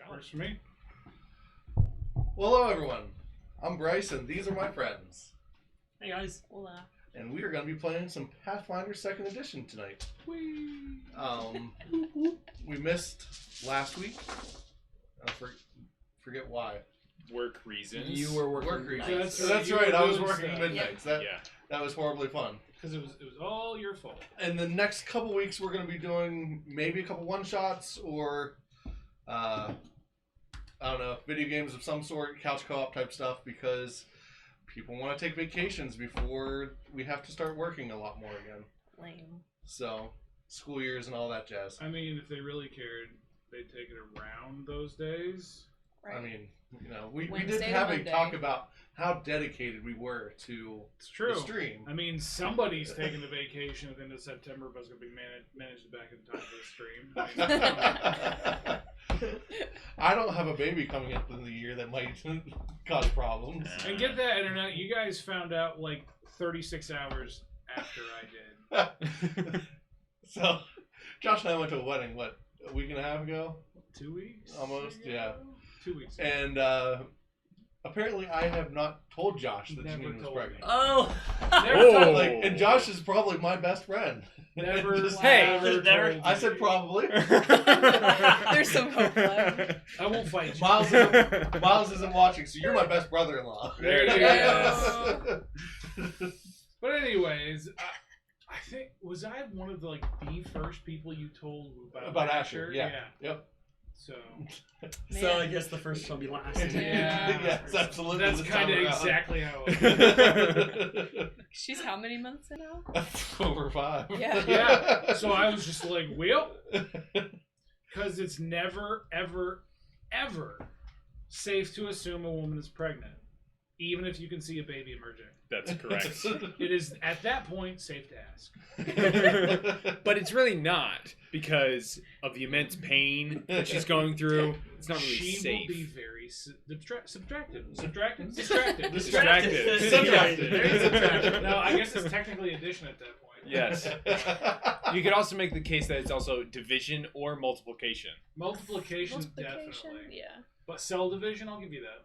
First for me. Well, hello everyone. I'm Bryce, and these are my friends. Hey guys. Hola. And we are going to be playing some Pathfinder 2nd Edition tonight. Whee! We missed last week. I forget why. Work reasons. You were working. Work reasons. That's That's right. right. I was doing working stuff. midnights. That was horribly fun. Because it was all your fault. And the next couple weeks, we're going to be doing maybe a couple one-shots or, I don't know, video games of some sort, couch co-op type stuff, because people want to take vacations before we have to start working a lot more again. Lame. So, school years and all that jazz. I mean, if they really cared, they'd take it around those days. Right. I mean, you know, we did Wednesday to have a Monday. talk about how dedicated we were to It's true. the stream. I mean, somebody's taking the vacation at the end of September, but it's going to be managed back in time for the stream. I don't have a baby coming up in the year that might cause problems. And get that internet, you guys found out like 36 hours after I did. So, Josh and I went to a wedding, what, a week and a half ago? 2 weeks? Almost, ago? yeah. 2 weeks. And apparently I have not told Josh that Never Janine was told pregnant. me. Oh. Never Oh. told Like, and Josh is probably my best friend. Never. Just- Hey, never- told I me. said probably. There's some hope left. I won't fight you. Miles isn't watching, so you're my best brother-in-law. There it is. But anyways, I think was I one of the first people you told About Asher, yeah. Yep. So So I guess the first shall be last. Yeah. Yes, absolutely. that's this kind of time around. exactly how it was. She's how many months in now? Over 5. Yeah. Yeah. So I was just like, well, because it's never, ever, ever safe to assume a woman is pregnant, even if you can see a baby emerging. That's correct. It is at that point safe to ask. But it's really not because of the immense pain that she's going through. It's not really She safe. will be very distracted. Distracted. Subtracted. Very subtracted. No, I guess it's technically addition at that point. Yes. You could also make the case that it's also division or multiplication. Multiplication, definitely. Yeah. But cell division, I'll give you that.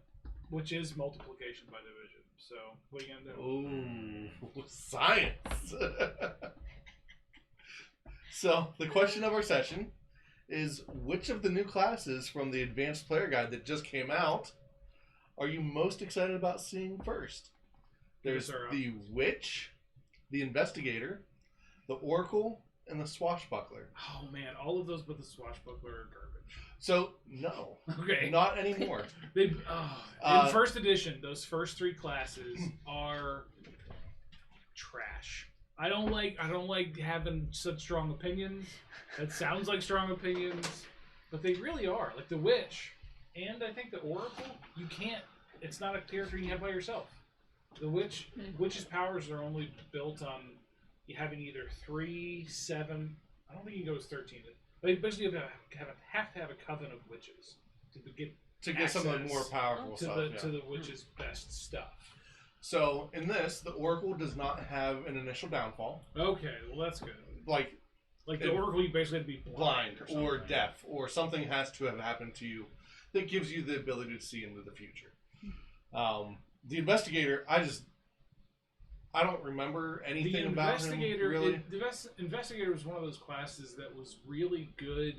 Which is multiplication by division. So, what are you going to do? Ooh, science. So, the question of our session is, which of the new classes from the Advanced Player Guide that just came out are you most excited about seeing first? There's Yes, sir. the Witch, the Investigator, the Oracle, and the Swashbuckler. Oh, man. All of those but the Swashbuckler are garbage. So, no. Okay. Not anymore. In first edition, those first 3 classes are trash. I don't like having such strong opinions. That sounds like strong opinions, but they really are. Like the Witch and I think the Oracle, you can't. It's not a character you have by yourself. The Witch's powers are only built on you having either 3, 7. I don't think you go as 13. But basically, you have to have a coven of witches to get some of the access more powerful stuff. to the witch's best stuff. So, in this, the Oracle does not have an initial downfall. Okay, well that's good. Like The Oracle, you basically have to be blind or something. deaf, or something has to have happened to you that gives you the ability to see into the future. The Investigator, I don't remember anything about him, really. The Investigator was one of those classes that was really good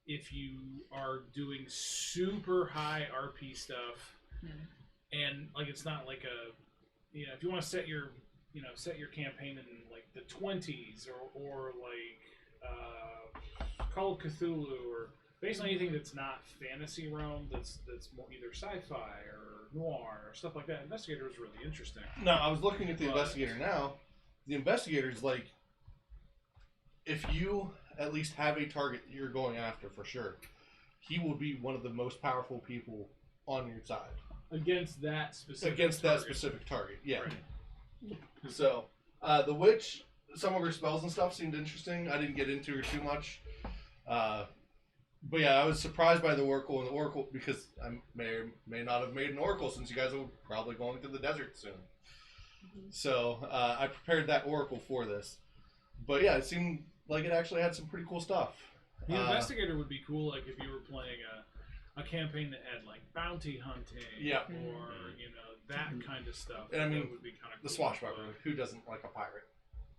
if you are doing super high RP stuff, and it's not like if you want to set your campaign in like the 20s or Call of Cthulhu or basically anything that's not fantasy realm that's more either sci-fi or noir or stuff like that. Investigator is really interesting. No, I was looking at the Investigator now. The Investigator is like, if you at least have a target that you're going after for sure, he will be one of the most powerful people on your side. Against that specific target, yeah. Right. So, the Witch, some of her spells and stuff seemed interesting. I didn't get into her too much. But yeah, I was surprised by the Oracle and the Oracle because I may or may not have made an Oracle since you guys are probably going to the desert soon. So I prepared that Oracle for this. But yeah, it seemed like it actually had some pretty cool stuff. The Investigator would be cool, like if you were playing a campaign that had like bounty hunting, Yeah. or that kind of stuff. And I mean, that would be kind of The cool. swashbuckler. Who doesn't like a pirate?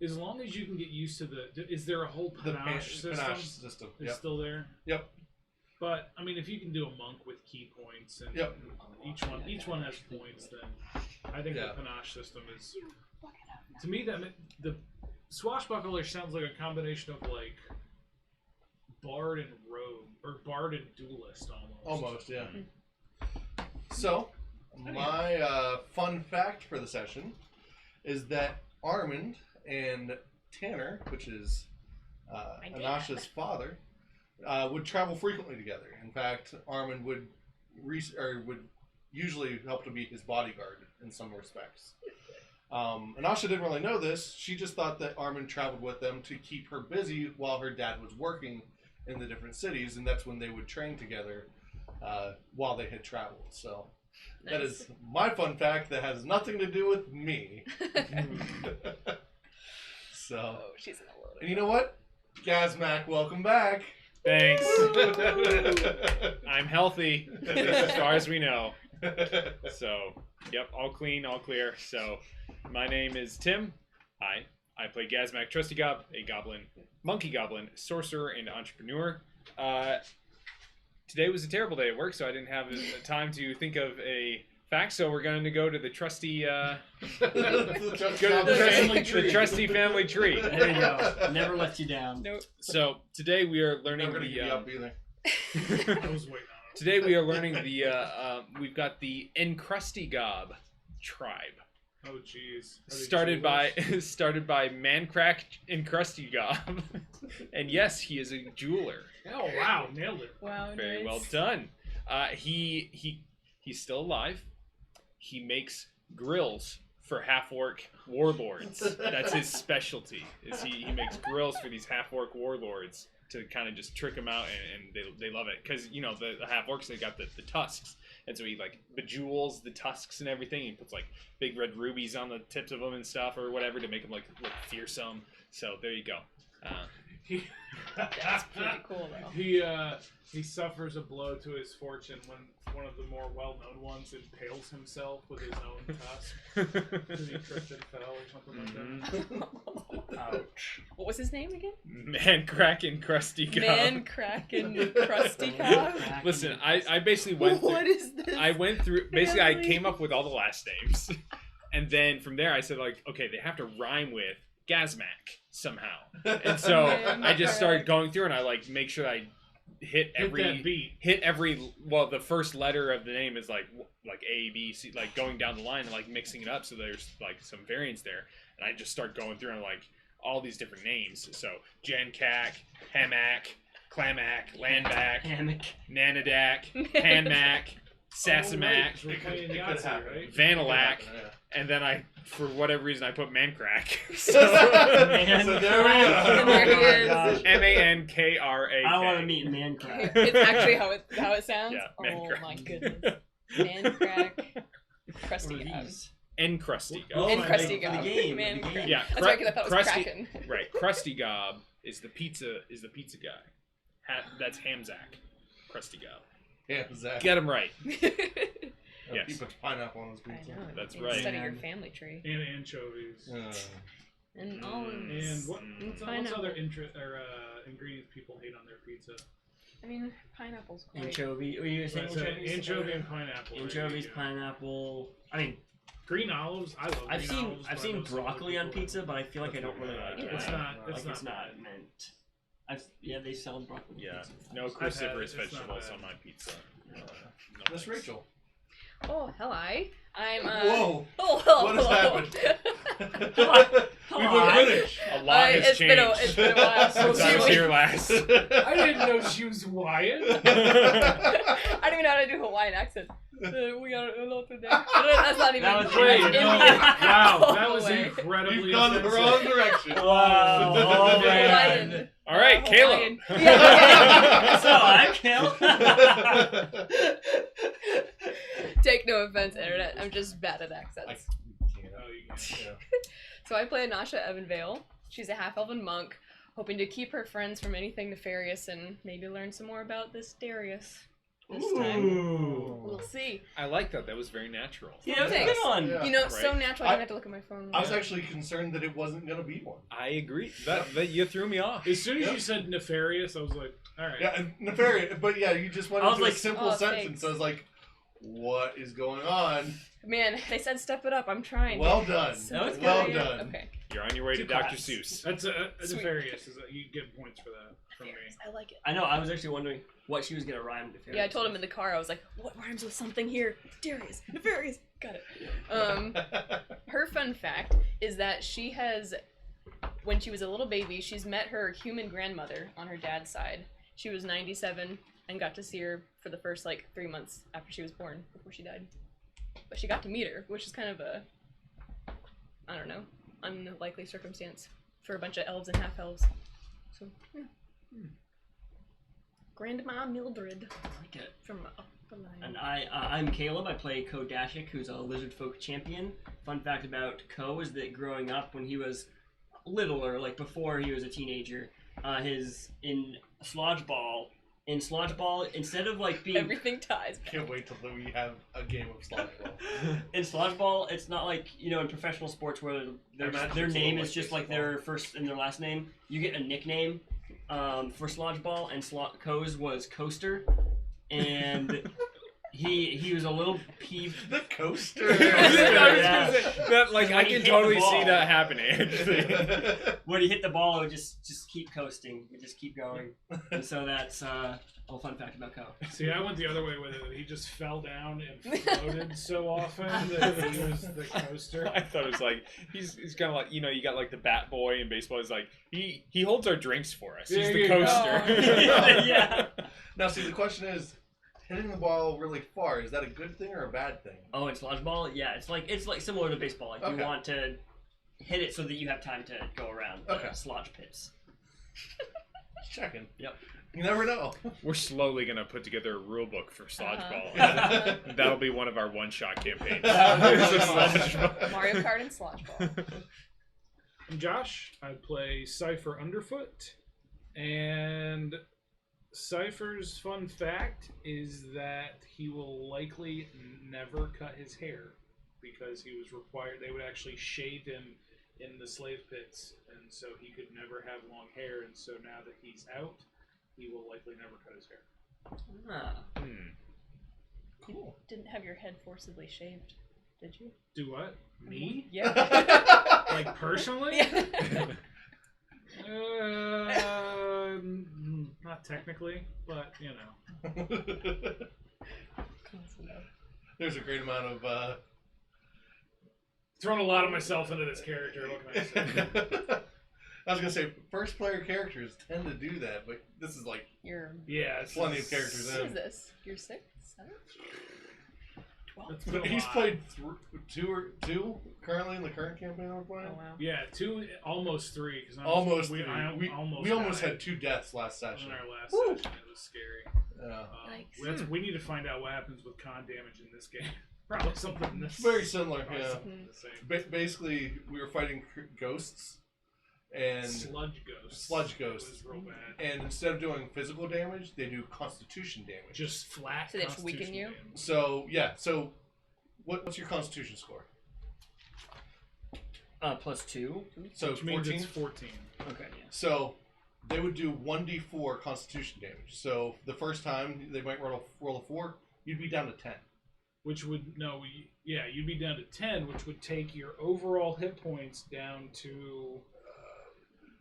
As long as you can get used to is there a whole panache system? Panache system. It's Yep. still there. Yep. But I mean, if you can do a monk with key points and Yep. each one has points, then I think Yeah. the panache system is. To me, the swashbuckler sounds like a combination of like bard and rogue, or bard and duelist almost. Almost, yeah. So, my fun fact for the session is that Armand and Tanner, which is Anasha's father, would travel frequently together. In fact, Armand would usually help to be his bodyguard in some respects. Anasha didn't really know this. She just thought that Armand traveled with them to keep her busy while her dad was working in the different cities, and that's when they would train together while they had traveled. So that is my fun fact that has nothing to do with me. So, She's in a load. and you know what? Gazmac, welcome back. Thanks. I'm healthy, as far as we know. So, yep, all clean, all clear. So, my name is Tim. Hi. I play Gazmac Trusty Gob, a goblin, monkey goblin, sorcerer, and entrepreneur. Today was a terrible day at work, so I didn't have time to think of a fact. So we're going to go to the trusty, the trusty family tree. There you go. Never let you down. Nope. So today we are learning Never gonna give you up either. I was waiting on it. Today we are learning we've got the Encrusty Gob tribe. Oh jeez. Started by Mancrack Encrusty Gob. And yes, he is a jeweler. Oh wow, nailed it. Wow, Very nice. well done. He's still alive. He makes grills for half-orc warlords. That's his specialty. Is he makes grills for these half-orc warlords to kind of just trick them out, and they love it because the half-orcs, they got the tusks, and so he like bejewels the tusks and everything. He puts like big red rubies on the tips of them and stuff or whatever to make them look fearsome. So there you go. That's pretty cool though. He suffers a blow to his fortune when one of the more well-known ones impales himself with his own tusk because he tripped and fell or something like that. Ouch. What was his name again? Mancrack Encrusty Gob. Man Kraken Crusty Cob. Listen, I basically went through. What is this? I went through. Basically, I Family? came up with all the last names, and then from there, I said like, okay, they have to rhyme with Gazmac somehow, and so I just started going through, and I like make sure I hit Hit that beat. Well, the first letter of the name is like A, B, C, like going down the line and like mixing it up, so there's like some variance there, and I just start going through and like all these different names. So Jancac, Hamac, Clamac, Landback, Hammock. Nanadak, Panmac, Sasamac, We're playing It could Yahtzee, happen. right? Vanalac, Yeah. and then I, for whatever reason, I put Mancrack. So there we go. And there he Oh my is. gosh. Mankrake. I want to meet Mancrack. It's actually how it sounds. Yeah, oh Man my Crack. goodness. Man Crack Crusty What are Gob. these? Encrusty Oh, Gob. And my Crusty God. Gob. The game, Man the game. Crack. Yeah, That's right, because I thought it was Crusty- Kraken. Right, Krusty Gob is the pizza guy. That's Hamzak. Krusty Gob. Yeah, Zach. Get him right. He puts pineapple on his I pizza. know. That's you right. Study your family tree. And anchovies. And Mm. olives. And what's Pineapple. other ingredients people hate on their pizza? I mean, pineapple's great. Anchovy. Were you saying Right, so anchovies? anchovy and pineapple. Anchovies, right? pineapple. I mean, Green olives. I love I've green seen olives. I've but I seen know some other broccoli on people pizza, but I feel like I don't really like it. It's not. Like It's it's not. not meant. They sell broccoli. Yeah, pizza. no I've had cruciferous it, it's not vegetables bad. on my pizza. No Miss thanks. Rachel. Oh, hello. I'm. Whoa. Oh, hello. What has happened? Come We on. went British. A lot has it's changed been a while. since I was here last. I didn't know she was Hawaiian. I don't even know how to do Hawaiian accent. We got a lot today. That's not even. That was Great. great. No, Indian. wow, All that the was way. incredibly You've gone the offensive. wrong direction. Wow. Oh man. Hawaiian. All right, Hawaiian. Caleb. Yeah, So I'm Cal. Take no offense, internet. I'm just bad at accents. Oh, you can't. So I play Anasha Evanvale. She's a half-elven monk, hoping to keep her friends from anything nefarious and maybe learn some more about this Darius. this time. We'll see. I like that. That was very natural. Yeah, that was a Thanks. good one. Yeah. You know, it's so Right. natural. I didn't have to look at my phone. I was actually concerned that it wasn't gonna be one. I agree. That you threw me off. As soon as Yep. you said nefarious, I was like, all right. Yeah, and nefarious. But yeah, you just went I was into like, a simple oh, sentence. thanks. I was like, "What is going on?" Man, they said step it up. I'm trying. Well done. So That was well good. done. Okay. You're on your way to Two Dr. claps. Seuss. That's a Sweet. nefarious. You get points for that from me. I like it. I know. I was actually wondering what she was gonna rhyme to. Yeah, I told him in the car. I was like, "What rhymes with something here? Darius, nefarious." Got it. Her fun fact is that she has, when she was a little baby, she's met her human grandmother on her dad's side. She was 97 and got to see her for the first 3 months after she was born, before she died. But she got to meet her, which is kind of a, I don't know, unlikely circumstance for a bunch of elves and half elves. So, yeah. Grandma Mildred I like it. from Up the Line. And I'm Caleb. I play Ko Dashik, who's a lizard folk champion. Fun fact about Ko is that growing up, when he was littler, before he was a teenager, in Slodgeball, instead of being Everything ties. Can't wait till we have a game of slodgeball. in Slodgeball, it's not like in professional sports where imagine their it's a name little is just like their first and their last name. You get a nickname for Slodgeball, and Ko's was Coaster, and he was a little peeved. The coaster. I was Yeah. gonna say, that, When I he can hit the totally ball. see that happening. Actually. When he hit the ball, it would just keep coasting. It would just keep going. And so that's a little fun fact about Ko. See, I went the other way with it. He just fell down and floated so often that he was the coaster. I thought it was he's kind of you got the bat boy in baseball. He's he holds our drinks for us. He's There the you go. coaster. Oh. Yeah. Now, see, the question is, hitting the ball really far, is that a good thing or a bad thing? Oh, in Slodgeball, yeah, it's like similar to baseball. You Okay. want to hit it so that you have time to go around Okay. slodge pits. Just checking. Yep. You never know. We're slowly gonna put together a rule book for Slodgeball. Uh-huh. That'll be one of our one-shot campaigns. Mario Kart and Slodgeball. I'm Josh. I play Cypher Underfoot, and Cypher's fun fact is that he will likely never cut his hair because he was required. They would actually shave him in the slave pits, and so he could never have long hair. And so now that he's out, he will likely never cut his hair. Ah. Cool. Didn't have your head forcibly shaved, did you? Do what? Me? Yeah. Like personally? Yeah. Not technically, but you know. There's a great amount of. Thrown a lot of myself into this character. What can I say? I was gonna say first player characters tend to do that, but this is You're. Yeah, it's plenty of characters What in. is this? You're 6? 7? 12? It's been a He's lot. played two currently in the current campaign we're playing. Oh wow. Yeah, 2, almost 3. Cause Almost we, three. I we almost died had 2 deaths last in session. our last Woo. session. It was scary. Yeah. Yikes. We need to find out what happens with con damage in this game. Probably something this Very similar. probably Yeah. something the same. Basically, we were fighting ghosts and Sludge ghosts. Sludge It ghosts. was real bad. and instead of doing physical damage, they do constitution damage. Just flat. So they just weaken constitution you? damage. So yeah. So what's your constitution score? +2. So Which means 14. it's 14. Okay, yeah. So they would do 1d4 constitution damage. So the first time they might roll a 4, you'd be down to 10. Which would you'd be down to 10, which would take your overall hit points down to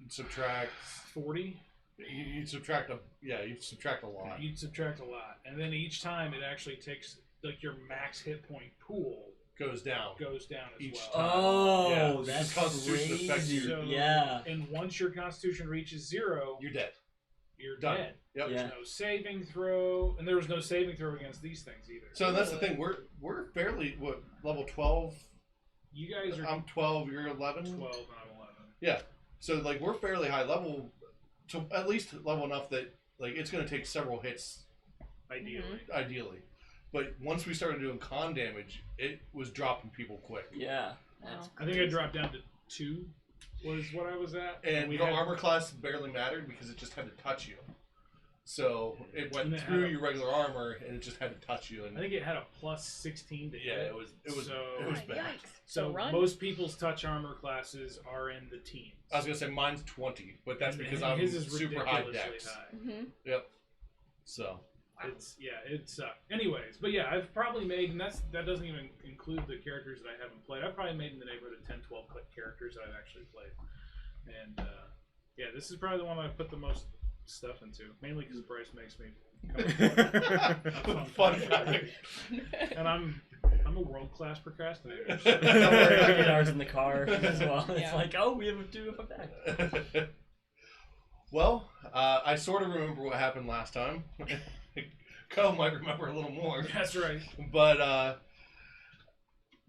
Subtract. 40. You'd subtract you'd subtract a lot. You'd subtract a lot, and then each time it actually takes your max hit point pool Goes down. goes down as Each well. time. Oh, Yeah, that's Constitution affects crazy. you. So, Yeah. And once your Constitution reaches 0, You're dead. you're Done. dead. Yep. Yeah. There's no saving throw, and there was no saving throw against these things either. So that's the thing. We're fairly level 12. You guys are I'm 12. You're 11. 12 and I'm 11. Yeah. So we're fairly high level, to at least level enough that it's going to take several hits Ideally. ideally. But once we started doing con damage, it was dropping people quick. Yeah. Wow. That's I think I dropped down to 2 was what I was at. And we the had- armor class barely mattered because it just had to touch you. So it went And it through had a- your regular armor, and it just had to touch you. And I think it had a plus 16 to hit. yeah, it was bad. Yikes. So run. most people's touch armor classes are in the teens. I was gonna say mine's 20, but that's because And I'm his is super high ridiculously dex. high. Mm-hmm. Yep. So It sucked. Anyways, but yeah, I've probably made, and that doesn't even include the characters that I haven't played. I've probably made in the neighborhood of 10, 12 characters that I've actually played. And yeah, this is probably the one I've put the most stuff into, mainly because Bryce makes me fun fact. And I'm a world-class procrastinator. Don't worry, I get ours in the car as well. It's Yeah. like, oh, we have to do that. Well, I sort of remember what happened last time. Co might remember a little more. That's right. But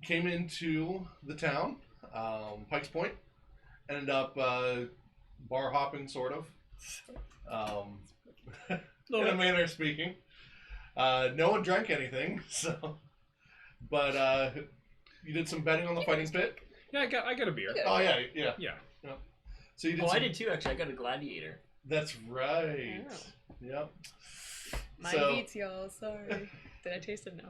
came into the town, Pike's Point, ended up bar hopping, sort of, in a manner of speaking. No one drank anything, so. But you did some betting on the fighting pit. Yeah, I got a beer. Oh yeah. Yeah. So you did. Oh, some... I did too, actually. I got a gladiator. That's right. Oh. Yep. Mine So- beats y'all. Sorry. Did I taste it? No.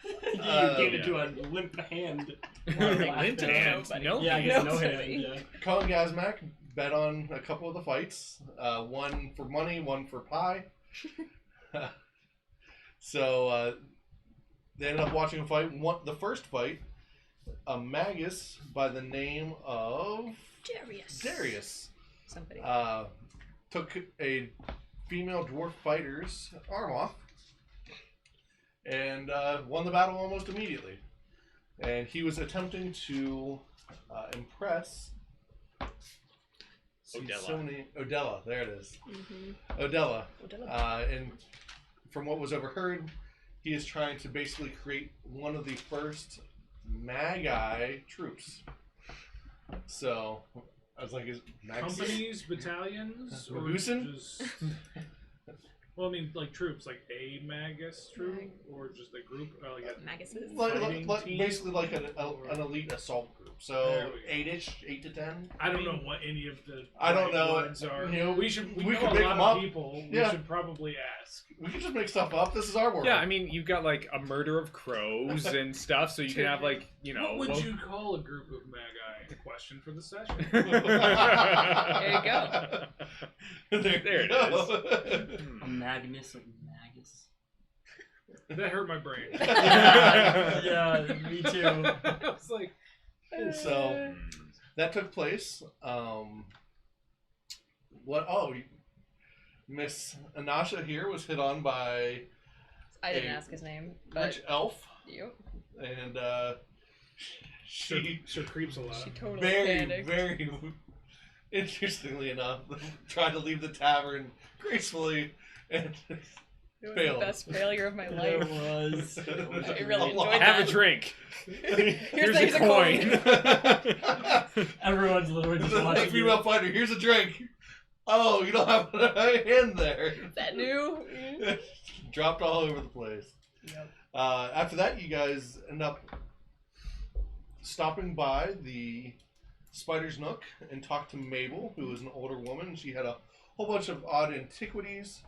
You gave it to a limp hand. Limp hand. Nobody. No Yeah, I hand. guess No, no silly. hand. Yeah. Colin Gazmak bet on a couple of the fights. One for money, one for pie. So they ended up watching a fight. The first fight, a magus by the name of Darius Somebody. took a female dwarf fighter's arm off and won the battle almost immediately. And he was attempting to impress Odella. There it is. Mm-hmm. Odella. And from what was overheard, he is trying to basically create one of the first Magi troops. So I was like, is Magus? Companies, battalions, or Magusin? just... Well, I mean, like troops, like a Magus troop, or just a group, like a Maguses. Fighting team? Basically like an elite assault group. So There we go. 8-ish, 8 to 10. I don't know what any of the I don't know. words are. You know, we we know could a make lot them of up. people. Yeah. We should probably ask. We can just make stuff up. This is our world. Yeah, I mean, you've got like a murder of crows and stuff, so you can have like, you know. What would you call a group of Magi? Question for the session. There you go. there it is. A Magnus of Magus. That hurt my brain. Yeah, me too. I was like, So that took place. Miss Anasha here was hit on by I didn't a ask his name, but rich elf, you. and sure she creeps a lot. She totally very, panicked. very interestingly enough tried to leave the tavern gracefully and It was failed. the best failure of my There life. was. I really a lot. enjoyed Have that. a drink. Here's a coin. Everyone's literally just The watching. female fighter, here's a drink. Oh, you don't have a hand there. Is that new? Dropped all over the place. Yep. After that, you guys end up stopping by the Spider's Nook and talked to Mabel, who was an older woman. She had a whole bunch of odd antiquities,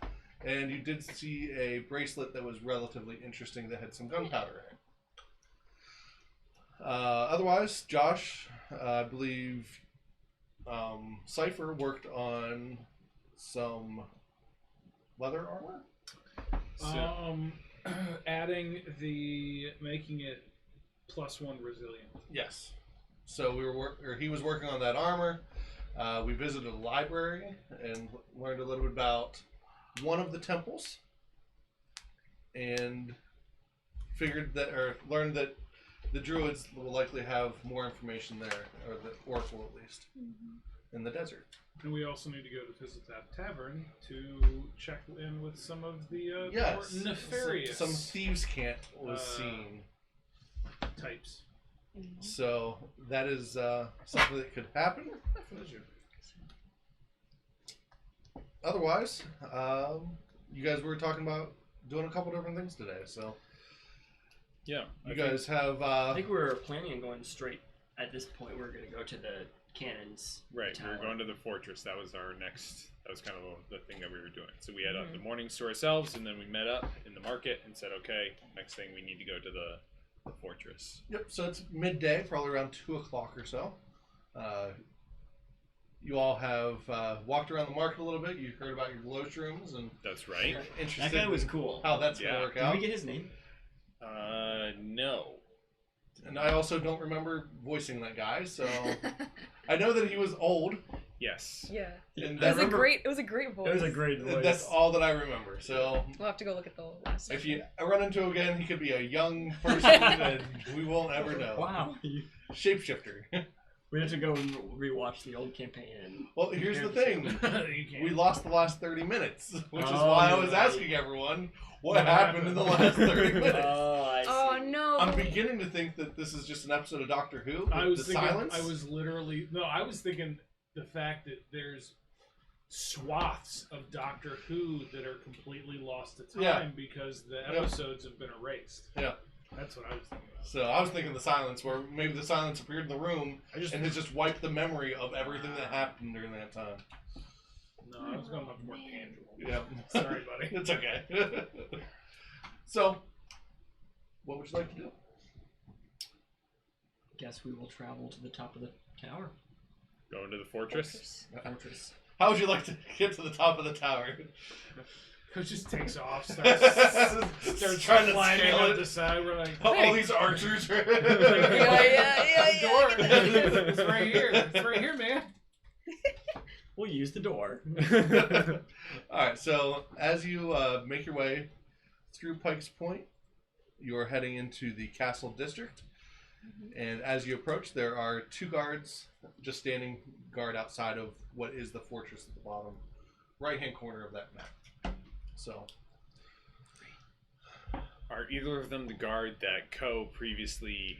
and you did see a bracelet that was relatively interesting that had some gunpowder in it. Otherwise, Josh, I believe Cypher worked on some leather armor. Making it +1 resilient. Yes. So he was working on that armor. We visited a library and learned a little bit about one of the temples, and learned that the druids will likely have more information there, or the oracle at least, in the desert. And we also need to go to visit that tavern to check in with some of the more nefarious Some thieves' cant was seen. types. So that is something that could happen. Otherwise, you guys were talking about doing a couple different things today. So Yeah. you guys have. I think we were planning on going straight. At this point, we're gonna go to the cannons. Right, we were tower. going to the fortress. That was our next. That was kind of the thing that we were doing. So we had the mornings to ourselves, and then we met up in the market and said, "Okay, next thing we need to go to the fortress." Yep. So it's midday, probably around 2 o'clock or so. You all have walked around the market a little bit. You heard about your glowshrooms and That's right. interested That guy was in cool. how that's going Yeah. to work Did out. we get his name? No. And I also don't remember voicing that guy, so I know that he was old. Yes. Yeah. And It was that's, a great voice. It was a great voice. that's all that I remember. So We'll have to go look at the last. if you run into him again, he could be a young person, and we won't ever know. Wow. Shapeshifter. We have to go and rewatch the old campaign. Well, here's the thing. You can't. We lost the last 30 minutes, which is Oh, why I you're was right. asking everyone what happened in the last 30 minutes. Oh, I see. Oh no. I'm beginning to think that this is just an episode of Doctor Who. I with was the thinking. silence. I was literally no. I was thinking the fact that there's swaths of Doctor Who that are completely lost to time Yeah. because the Yep. episodes have been erased. Yeah. That's what I was thinking about. So I was thinking the silence, where maybe the silence appeared in the room I just and has just wiped the memory of everything that happened during that time. no. I was going much more tangible. Yeah. Sorry, buddy. It's okay. So, what would you like to do? Guess we will travel to the top of the tower. Going to the fortress. Fortress. How would you like to get to the top of the tower? It just takes off. Starts Trying to climbing scale up it. the side. We're like, All hey, these archers. Yeah. door. It's right here. It's right here, man. We'll use the door. Alright, so as you make your way through Pike's Point, you are heading into the castle district. And as you approach, there are 2 guards just standing guard outside of what is the fortress at the bottom right-hand corner of that map. So, Are either of them the guard that Ko previously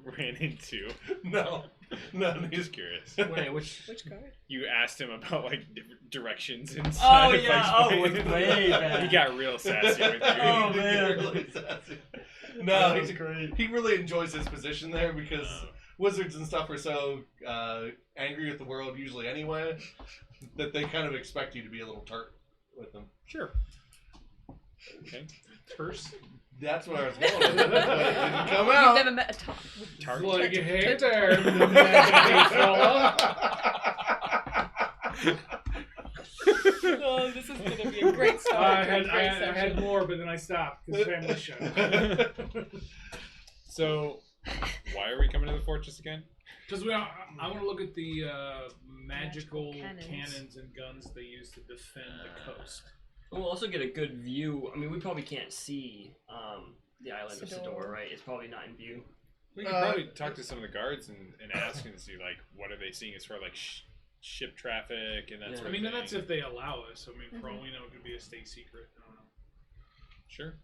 ran into? no, Just curious. Wait, which? Which card? You asked him about like different directions inside. Oh of yeah. Pike's Oh, Point. it's way back. He got real sassy with you. Oh, He did man. get really sassy. No, That was great. he really enjoys his position there because wizards and stuff are so angry with the world usually anyway that they kind of expect you to be a little tart with them. Sure. Okay. Terse. That's what I was going with. But it didn't come You've out. never met a top. Tart. Like, hey there, magic fella. Oh, this is gonna be a great start. I to a great had session. more, but then I stopped because family show. So, why are we coming to the fortress again? Because I want to look at the magical Cannons. cannons and guns they use to defend the coast. We'll also get a good view. I mean, we probably can't see the island of Sidor. Sidor, right? It's probably not in view. We could probably talk to some of the guards and ask and see like what are they seeing as far as like ship traffic and that Yeah. sort I of mean, thing. that's if they allow us. I mean, for all we know, it could be a state secret. I don't know. Sure.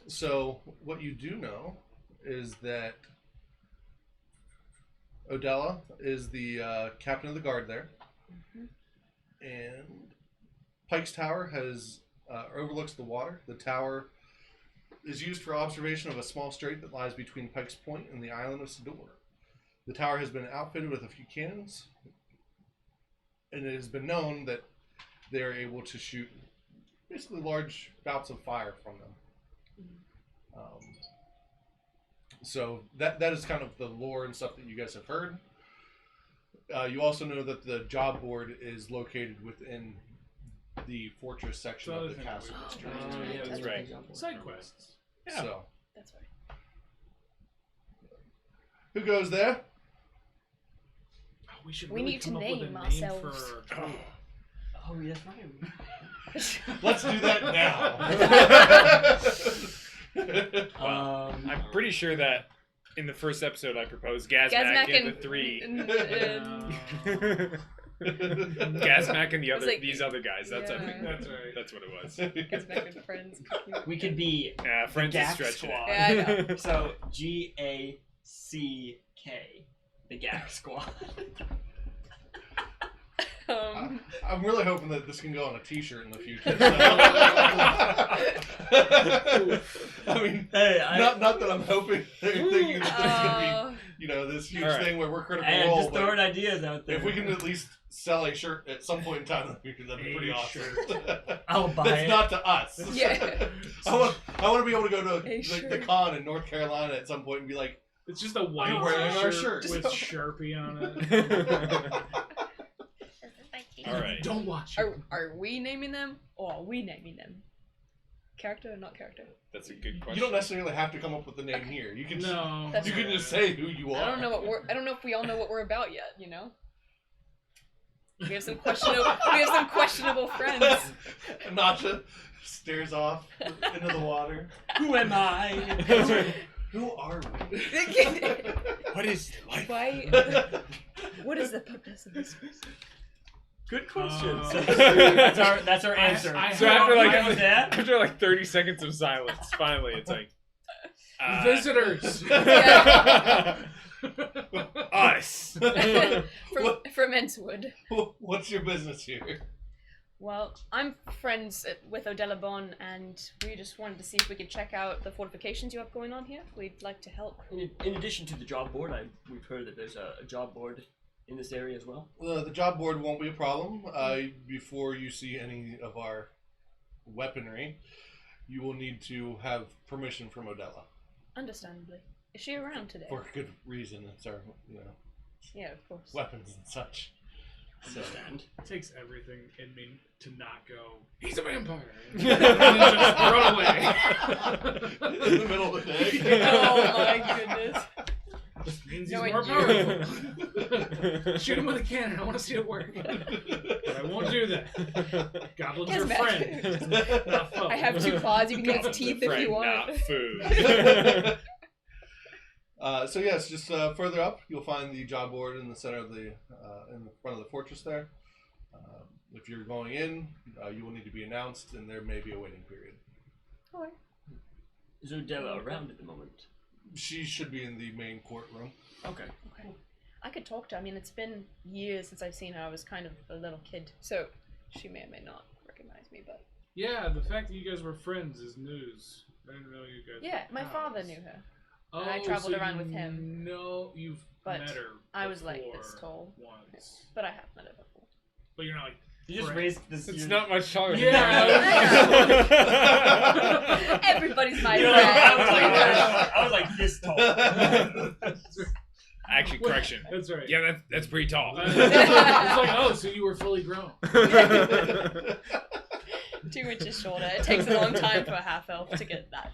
So, what you do know is that Odella is the captain of the guard there. And Pike's Tower has overlooks the water. The tower is used for observation of a small strait that lies between Pike's Point and the island of Sidor. The tower has been outfitted with a few cannons, and it has been known that they are able to shoot basically large bouts of fire from them. So that is kind of the lore and stuff that you guys have heard. You also know that the job board is located within the fortress section of the castle district. Yeah, that's right. Side quests. Yeah. So, That's right. who goes there? Oh, we should We really need to come up with a name name ourselves. for. Oh, yeah, that's right. Let's do that now. I'm pretty sure that in the first episode I proposed Gazmac Gazmac and and the 3. and- Gazmac and the It was other like- these other guys. That's I think Yeah. That's right. that's what it was. Gazmac and friends. We could be Friends is GAC stretching squad. Yeah, I it. So GACK, the GAC squad. I'm really hoping that this can go on a T-shirt in the future. I mean, Hey, not that I'm hoping or thinking that there's gonna be this huge Alright. thing where we're Critical And Role. just but throwing ideas out there. if we can at least sell a shirt at some point in time in the future, that'd be pretty A awesome. I'll buy That's it. not to us. Yeah. I want to be able to go to A the shirt. con in North Carolina at some point and be like, It's just a white wearing our shirt shirt. with Sharpie on it. All right. Don't watch it. Are we naming them, or are we naming them? Character or not character? That's a good question. you don't necessarily have to come up with the name here. You can No. That's you can just say who you are. I don't know if we all know what we're about yet. We have some questionable friends. Nacha stares off into the water. Who am I? Who are we? What is life? Why? What is the purpose of this? Good question. Uh, That's our answer. So after like Fine with that? after like 30 seconds of silence, finally it's like Visitors. us. From Entswood. What's your business here? Well, I'm friends with Odella Bon, and we just wanted to see if we could check out the fortifications you have going on here. We'd like to help. In addition to the job board, we've heard that there's a job board in this area as well. The job board won't be a problem. Before you see any of our weaponry, you will need to have permission from Odella. Understandably. Is she around today? For good reason. It's our, Yeah, of course. weapons and such. Understand. It takes everything in me to not go, he's a vampire. And then just run away. In the middle of the day. Oh my goodness. Just means he's Knowing more you. powerful. Shoot him with a cannon. I want to see it work. But I won't do that. Goblins Yes, are Matt. friends, not foes. I have 2 claws. You can get its teeth if Friend, you want. not food. So yes, just further up, you'll find the job board in the center of in the front of the fortress there. If you're going in, you will need to be announced, and there may be a waiting period. Okay. Is Odella around at the moment? She should be in the main courtroom. Okay. Okay. I could talk to her. I mean, it's been years since I've seen her. I was kind of a little kid, so she may or may not recognize me, but... Yeah, the fact that you guys were friends is news. I didn't know you guys Yeah, were my pals. father knew her. Oh, and I traveled so around with him. No, you've But met her I was like before this tall. once. But I have met her before. But you're not like... You just friends. raised this. It's not much taller. Yeah. Everybody's my You know, friend. I was like this tall. Actually, correction. That's right. Yeah, that's pretty tall. It's like, oh, so you were fully grown. 2 inches shorter. It takes a long time for a half elf to get that.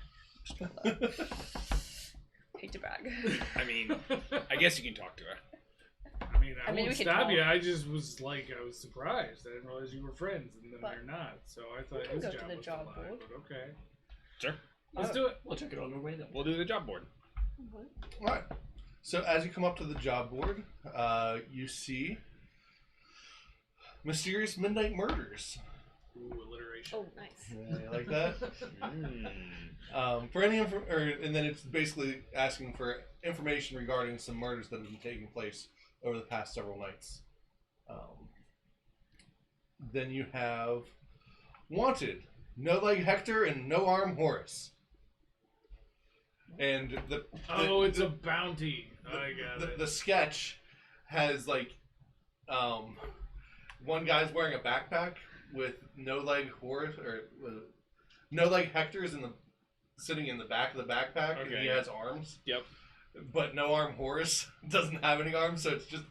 Hate to brag. I mean, I guess you can talk to her. I mean, I I mean, won't we could stop talk. you. I just was like, I was surprised. I didn't realize you were friends, and then But they're not. So I thought can his go to job the was job to lie, board. but okay. Sure. Let's do it. We'll check it on our way then. We'll do the job board. Alright. So as you come up to the job board, you see mysterious midnight murders. Ooh, alliteration. Oh, nice. Yeah, you like that? Mm. For any and then it's basically asking for information regarding some murders that have been taking place over the past several nights. Then you have wanted, no leg Hector and no arm Horace. And It's a bounty. I got it. the sketch has like one guy's wearing a backpack with no leg Horace or no leg Hector's sitting in the back of the backpack, and he Okay. has arms. Yep. But no arm Horace doesn't have any arms, so it's just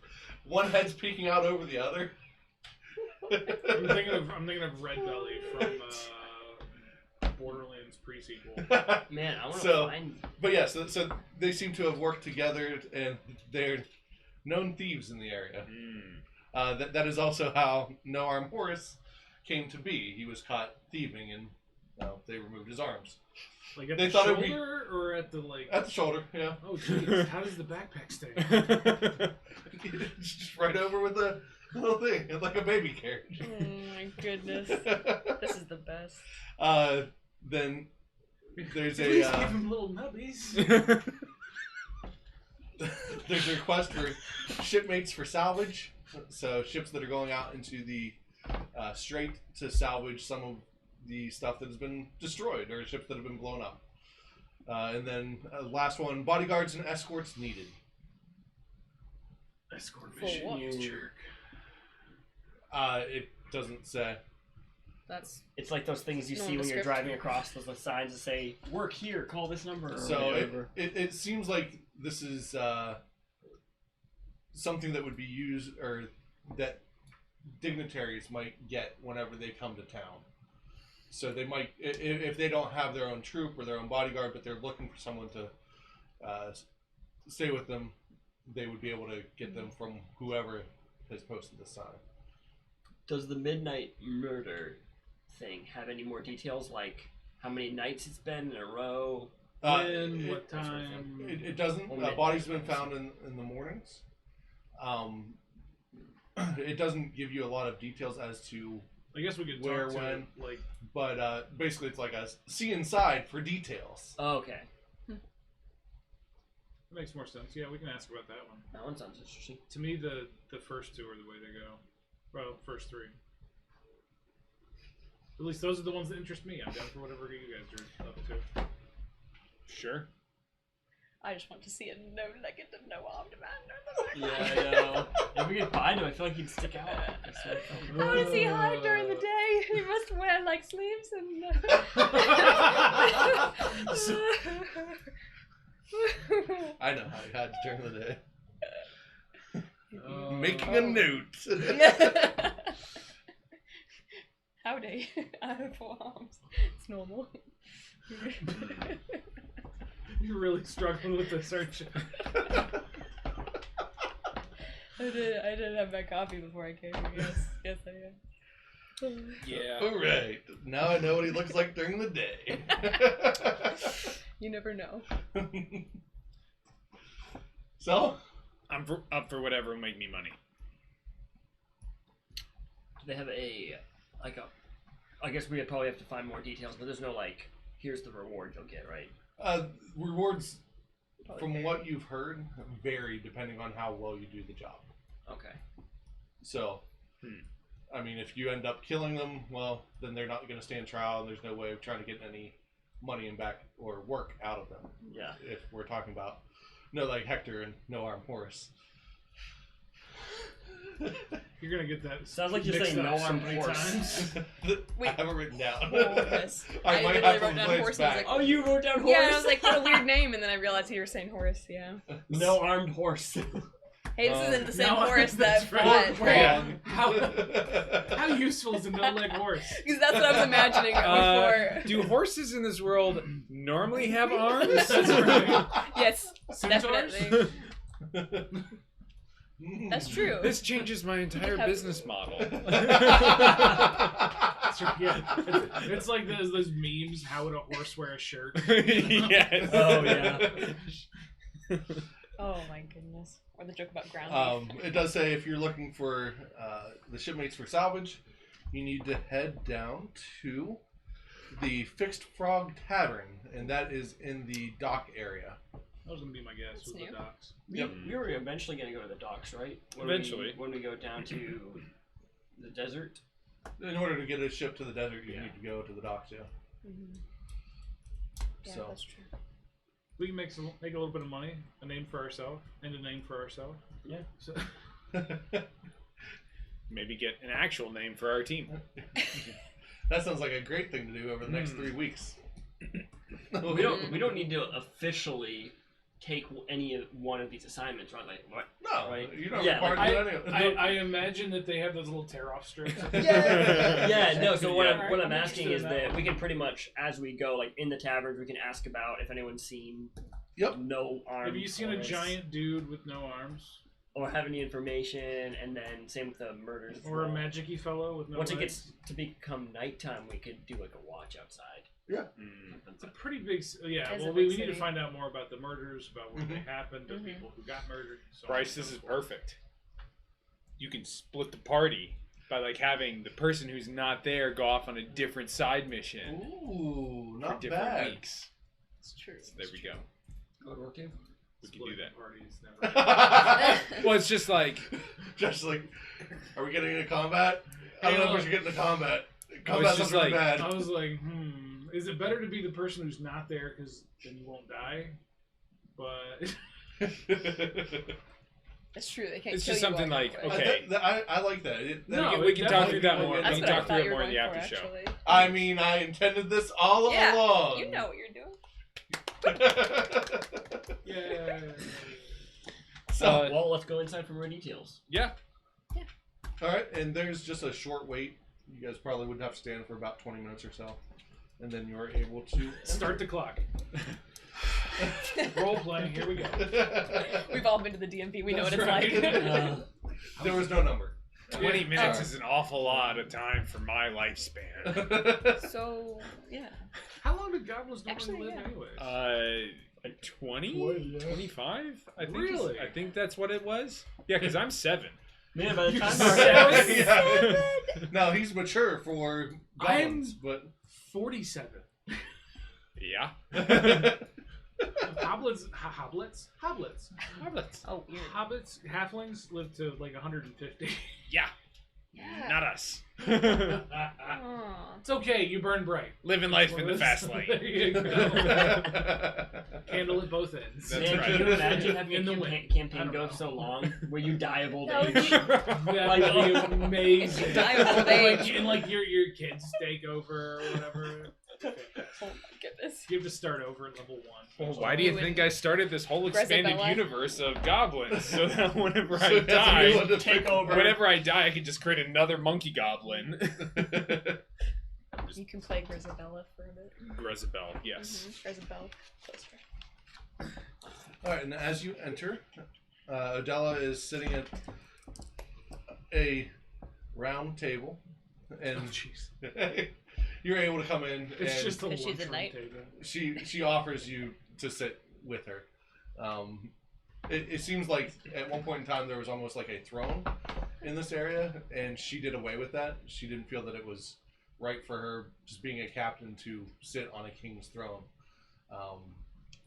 one head's peeking out over the other. I'm thinking of Red Belly from Borderlands pre-sequel. Man, I want to So- find. But yeah, so they seem to have worked together, and they're known thieves in the area. Mm. That is also how No Arm Horace came to be. He was caught thieving, and they removed his arms. Like at They the thought it'd be- shoulder or at the like? At the shoulder, yeah. Oh jeez, how does the backpack stay? Just right over with the little thing. It's like a baby carriage. Oh my goodness. This is the best. Then there's Please a give him little nubbies. there's a request for shipmates for salvage. So ships that are going out into the strait to salvage some of the stuff that has been destroyed, or ships that have been blown up. And then last one, bodyguards and escorts needed. Escort For mission. what? Jerk. It doesn't say. That's It's like those things you No see when you're description. driving across those signs that say "Work here, call this number." Or So whatever. it seems like this is something that would be used, or that dignitaries might get whenever they come to town. So they might, if they don't have their own troop or their own bodyguard, but they're looking for someone to stay with them, they would be able to get them from whoever has posted the sign. Does the midnight murder thing have any more details, like how many nights it's been in a row? When? It- What time? It doesn't. Only Bodies have been found in the mornings. It doesn't give you a lot of details as to I guess we could where, talk to when. it, like But basically, it's like a see inside for details. Oh, okay, it makes more sense. Yeah, we can ask about that one. that one sounds interesting. To me, the first two are the way to go. Well, first three. At least those are the ones that interest me. I'm down for whatever you guys are up to. Sure. I just want to see a no-legged and no-armed man. Yeah, I know. If we could find him, I feel like he'd stick out. How does he hide during the day? He must wear like sleeves and. I know how he hides during the day. Uh, Making a note. Howdy. I have 4 arms. It's normal. You're really struggling with this, aren't you? I did have my coffee before I came here. Yes, I am. Yeah. All right. Now I know what he looks like during the day. You never know. So, I'm up for whatever will make me money. Do they have I guess we'd probably have to find more details, but there's no like, here's the reward you'll get, right? rewards, Probably from fair. what you've heard, vary depending on how well you do the job. Okay. So, I mean, if you end up killing them, well, then they're not going to stand trial, and there's no way of trying to get any money and back or work out of them. Yeah. If we're talking about like Hector and no armed horse. You're gonna get that. Sounds like you're mixed saying up no so armed many horse. times. Wait. I have it written down. Horse. I might literally have to wrote down glance horse and I was back. Oh, you wrote down horse? Yeah, and I was like, what a weird name, and then I realized you were saying horse, yeah. No armed horse. Hey, this isn't the same no, horse that that's right. Fred. How useful is a no-leg horse? Because that's what I was imagining before. Do horses in this world normally have arms? Yes, Centaurs? definitely. That's true. This changes my entire have- business model. Yeah, it's like those memes. How would a horse wear a shirt? Yes. Oh, yeah. Oh my goodness. Or the joke about ground beef. It does say if you're looking for the shipmates for salvage, you need to head down to the Fixed Frog Tavern, and that is in the dock area. That was gonna be my guess. That's Was the new. docks. Yep. We were eventually going to go to the docks, right? Eventually. When we go down to the desert. In order to get a ship to the desert, you Yeah. need to go to the docks, yeah. Mm-hmm. Yeah, So, that's true. We can make a little bit of money, a name for ourselves, and a name for ourselves. Yeah. So, Maybe get an actual name for our team. that sounds like a great thing to do over the next 3 weeks. We don't need to officially take any one of these assignments, right? Like, what? No, Right. you don't Yeah, require like, to do any of it. I imagine that they have those little tear-off strips. Yeah, no, so what, Yeah. what I'm I'm asking interested is in that that. we can pretty much, as we go, like in the taverns, we can ask about if anyone's seen Yep. no arms. Have you seen a giant dude with no arms? Or have any information, and then same with the murders. as Or a well. magic-y fellow with no Once it legs? gets to become nighttime, we could do like a watch outside. It's a pretty big... Yeah, It's a well, big we need to city. find out more about the murders, about where they Mhm. happened, the Mhm. people who got murdered. So on Bryce, and this so is forth. perfect. You can split the party by like having the person who's not there go off on a different side mission Ooh, for not different bad. weeks. It's true. So there we go. Good work, too. We can do Splitting that. parties, never... Well, it's just like Just like, are we getting into combat? I don't know if we should get into combat. was Combat just sounds really like- bad. I was like, is it better to be the person who's not there because then you won't die? But That's true. They can't. It's kill just you something while like, you're okay. I like that. No, we can talk through that definitely more. We That's can what I talk through thought it you were more in going the for, after show. actually. I mean, I intended this all along. You know what you're doing. Yeah. So, Well, let's go inside for more details. Yeah. all right, and there's just a short wait. You guys probably would have to stand for about 20 minutes or so, and then you're able to Start the clock. Role playing. Here we go. We've all been to the DMV. We know what That's it's right. like. There was no number. 20 minutes Sorry. is an awful lot of time for my lifespan. So yeah. How long did goblins normally Actually, live yeah. anyway? Like 20? 25? I think Really? I think that's what it was. Yeah, because I'm 7. Man, by the You time said- Yeah. No, he's mature for goblins, but 47. Yeah. Hoblets. Hoblets. Oh, weird. Hobbits, halflings live to like 150. Yeah. Yeah. Not us. Aw. It's okay, you burn bright. Living life in the fast There lane. you go. Candle at both ends. That's Man, right. can you imagine having In a the campaign, wind. I campaign don't go know. so long where you die of old That would age? be- That would be amazing. If you die of old age. And like your kids take over or whatever. Oh my goodness. You have to start over at level 1. Why do you think I started this whole expanded Grisabella? universe of goblins? So that whenever So I he has a new one die, to take pick over. whenever I die, I can just create another monkey goblin. You can play Grisabella for a bit. Grisabelle, yes. Grisabelle. All right, and as you enter, Adela is sitting at a round table, and you're able to come in. It's and just a Is she the lunchroom knight? table. she offers you to sit with her. It seems like at one point in time there was almost like a throne in this area, and she did away with that. She didn't feel that it was right for her, just being a captain, to sit on a king's throne.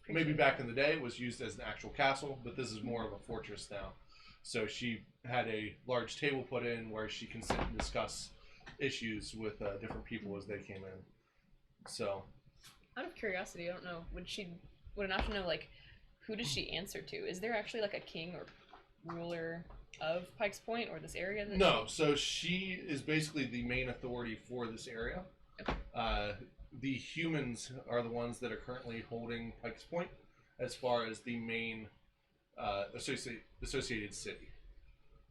Maybe back in the day it was used as an actual castle, but this is more of a fortress now. So she had a large table put in where she can sit and discuss issues with different people as they came in. So, Out of curiosity, I don't know. Would Anasha know, like, who does she answer to? Is there actually like a king or ruler of Pike's Point or this area? That no, so she is basically the main authority for this area. The humans are the ones that are currently holding Pike's Point as far as the main associated city.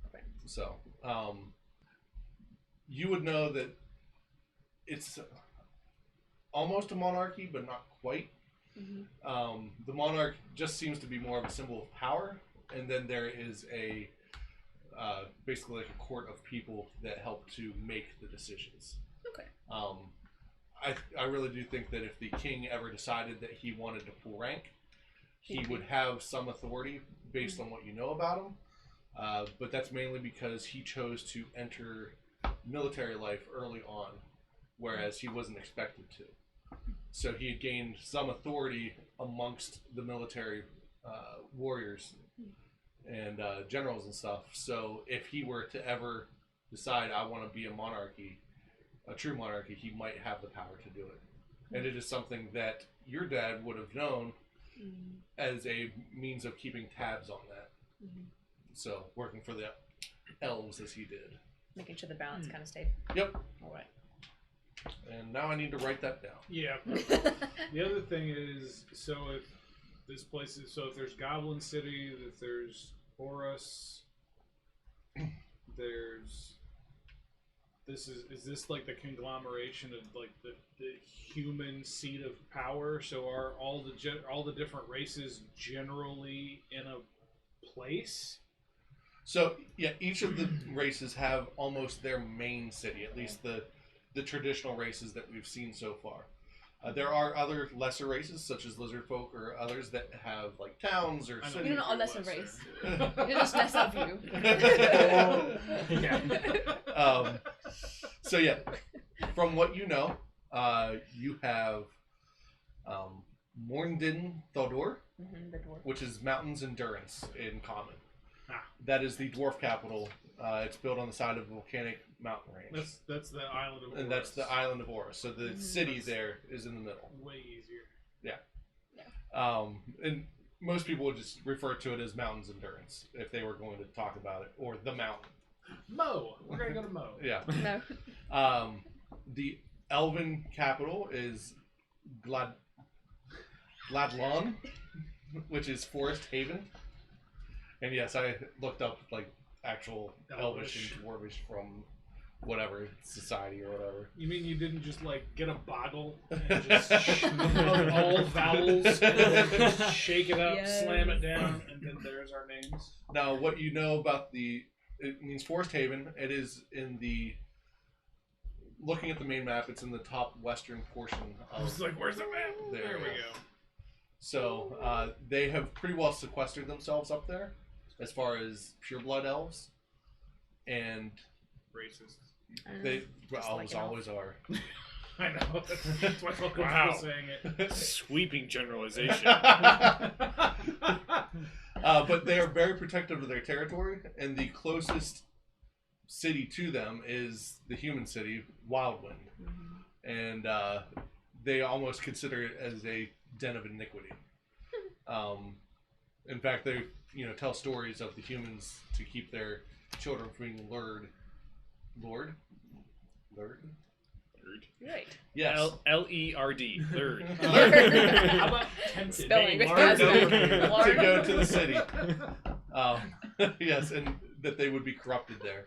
Okay. So, you would know that it's almost a monarchy, but not quite. Mm-hmm. The monarch just seems to be more of a symbol of power, and then there is a basically like a court of people that help to make the decisions. Okay. I really do think that if the king ever decided that he wanted to pull rank, he would have some authority based on what you know about him. But that's mainly because he chose to enter military life early on, whereas he wasn't expected to. So he had gained some authority amongst the military warriors and generals and stuff. So if he were to ever decide, I want to be a monarchy, a true monarchy, he might have the power to do it. And it is something that your dad would have known as a means of keeping tabs on that. So working for the elves as he did. Making sure the balance kind of stayed. Yep. All right. And now I need to write that down. Yeah. The other thing is, so if this place is, so if there's Goblin City, if there's Horus, there's, is this like the conglomeration of like the human seat of power? So are all the different races generally in a place? So yeah, each of the races have almost their main city, at least the traditional races that we've seen so far. There are other lesser races, such as lizard folk or others, that have like towns or cities. You're not a lesser race. You're just less of you. So yeah, from what you know, you have Morndin Thodor, The dwarf. which is mountains endurance in common. Ah. That is the dwarf capital. It's built on the side of a volcanic mountain range. That's the island of Horus. And that's the island of Horus. So the city there is in the middle. Way easier. And most people would just refer to it as Mountain's Endurance if they were going to talk about it, or the mountain. Mo. We're gonna go to Mo. Yeah. No. The Elven capital is Gladlon, which is Forest Haven. And yes, I looked up like actual Elvish and Dwarvish from whatever society or whatever. You mean you didn't just like get a bottle and just of all vowels and then just shake it up, slam it down, and then there's our names? Now, what you know about it means Forest Haven. It is in the, looking at the main map, it's in the top western portion of. It's like, where's the map? There we go. So they have pretty well sequestered themselves up there, as far as pureblood elves, and Racist. they like always are. I know. That's why I felt comfortable saying it. Sweeping generalization. But they are very protective of their territory, and the closest city to them is the human city, Wildwind. And they almost consider it as a den of iniquity. In fact, they tell stories of the humans to keep their children from being lured. Right. Yes. L-E-R-D. Lurd. How about tempted? Spelling with Lard To go to the city. Yes, and that they would be corrupted there.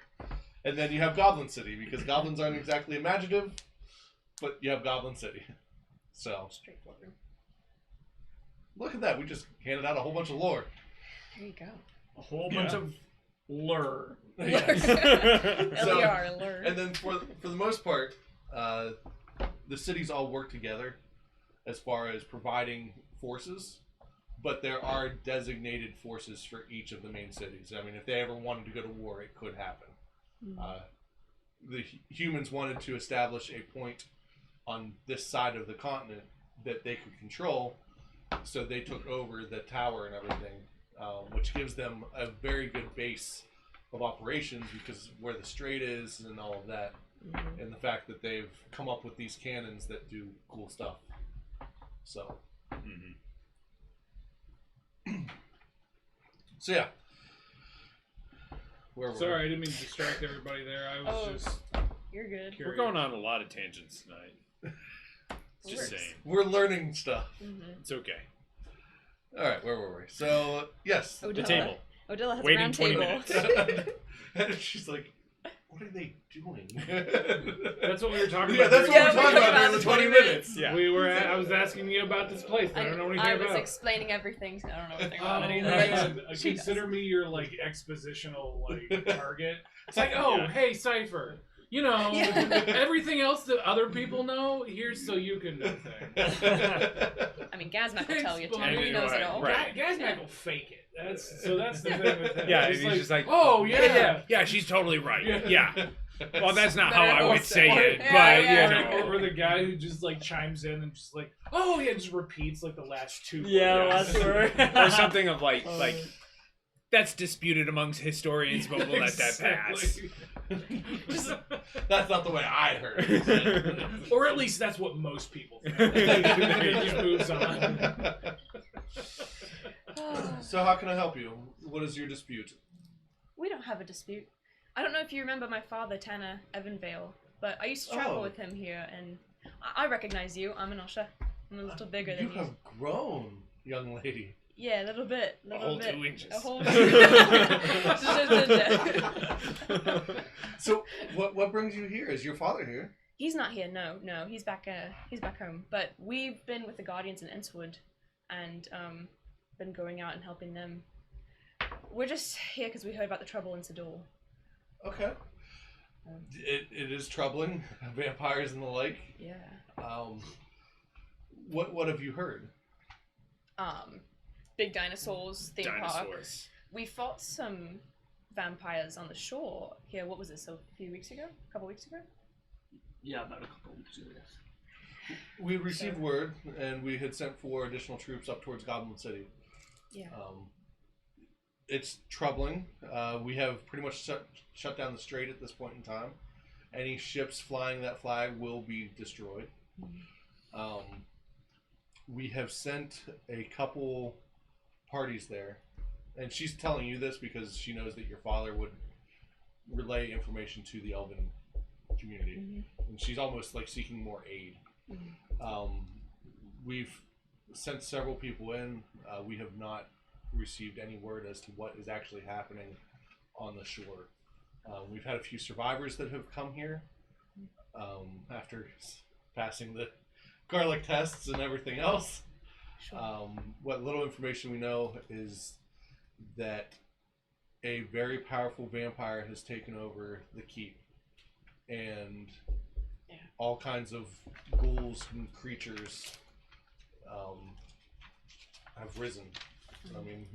And then you have Goblin City, because goblins aren't exactly imaginative, but you have Goblin City. So, Straightforward. look at that. We just handed out a whole bunch of lore. There you go. A whole bunch of lure. Yes. L-E-R, lure. And then for the most part, the cities all work together as far as providing forces, but there are designated forces for each of the main cities. I mean, if they ever wanted to go to war, it could happen. The humans wanted to establish a point on this side of the continent that they could control, so they took over the tower and everything, which gives them a very good base of operations, because where the strait is and all of that, and the fact that they've come up with these cannons that do cool stuff. So, so yeah. Sorry, I didn't mean to distract everybody there. I was just You're good. curious. We're going on a lot of tangents tonight. Just Works. saying. We're learning stuff. It's okay. All right, where were we? So, yes, The table. Odella has Waiting a round 20 table. minutes. and she's like, what are they doing? That's what we were talking Yeah, about. that's what Yeah, we're talking about during the 20 minutes. Yeah. I was asking you about this place. I don't know anything I about was it. explaining everything. So I don't know anything Oh about it either. man, She consider does. me your like expositional like target. It's like, oh, hey, Cypher. You know, everything else that other people know, here's so you can know things. I mean, Gazmack will tell you too. Explain. He knows it all. Right. Gazmack will fake it. That's the thing with him. Yeah, He's he's just like, oh yeah. Yeah, she's totally right. Yeah. Yeah. Well, that's not how I Better would say it, Yeah, but yeah. you know. Or the guy who just like chimes in and just like, oh yeah, just repeats like the last two. Yeah, words. last word. Or something of like that's disputed amongst historians, but we'll let that pass. That's not the way I heard it. Or at least that's what most people think. It just moves on. So how can I help you? What is your dispute? We don't have a dispute. I don't know if you remember my father, Tanner Evanvale, but I used to travel with him here, and I recognize you. I'm an usher. I'm a little bigger than You you. have grown, young lady. Yeah, a little bit. A whole 2 inches. A whole. So what brings you here? Is your father here? He's not here. No, he's back. He's back home. But we've been with the Guardians in Enswood, and been going out and helping them. We're just here because we heard about the trouble in Sadul. Okay. It is troubling, vampires and the like. Yeah. What have you heard? Big dinosaurs, theme park. Dinosaurs. We fought some vampires on the shore here. What was this? A few weeks ago? A couple weeks ago? Yeah, about a couple weeks ago, yes. We received word, and we had sent 4 additional troops up towards Goblin City. Yeah. It's troubling. We have pretty much shut down the strait at this point in time. Any ships flying that flag will be destroyed. We have sent a couple parties there, and she's telling you this because she knows that your father would relay information to the Elven community, and she's almost like seeking more aid. We've sent several people in. We have not received any word as to what is actually happening on the shore. We've had a few survivors that have come here after passing the garlic tests and everything else. What little information we know is that a very powerful vampire has taken over the keep, and all kinds of ghouls and creatures have risen. I mean,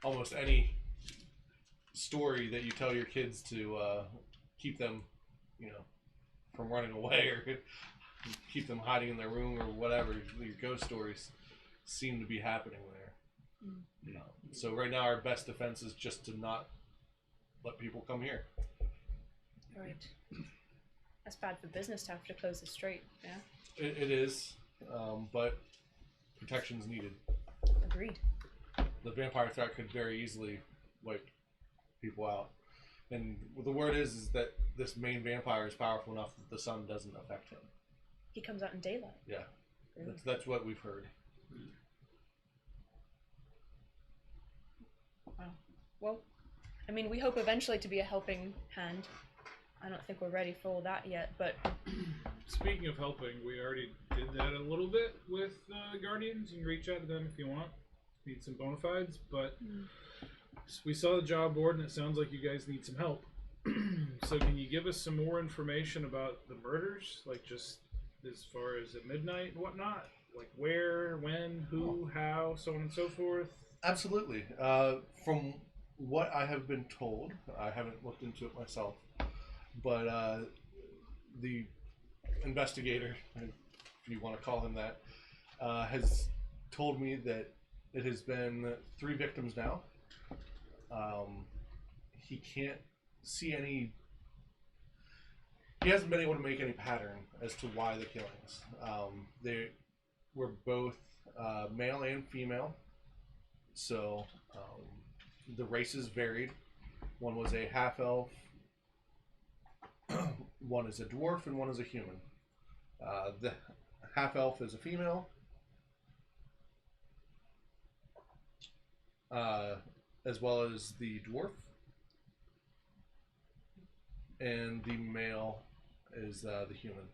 almost any story that you tell your kids to keep them, from running away or keep them hiding in their room or whatever, your ghost stories seem to be happening there. So right now our best defense is just to not let people come here. Right. That's bad for business to have to close the strait, yeah? It is, but protection's needed. Agreed. The vampire threat could very easily wipe people out. And the word is that this main vampire is powerful enough that the sun doesn't affect him. He comes out in daylight. Yeah, Really? that's what we've heard. Wow. Well, I mean, we hope eventually to be a helping hand. I don't think we're ready for all that yet, but... Speaking of helping, we already did that a little bit with Guardians. You can reach out to them if you want. Need some bona fides, but we saw the job board and it sounds like you guys need some help. So can you give us some more information about the murders? Like just as far as at midnight and whatnot? Like where, when, who, how, so on and so forth? Absolutely. From what I have been told, I haven't looked into it myself, but the investigator, if you want to call him that, has told me that it has been 3 victims now. He can't see any... He hasn't been able to make any pattern as to why the killings. They were both male and female, so the races varied. One was a half-elf, one is a dwarf, and one is a human. The half-elf is a female, as well as the dwarf, and the male is the human.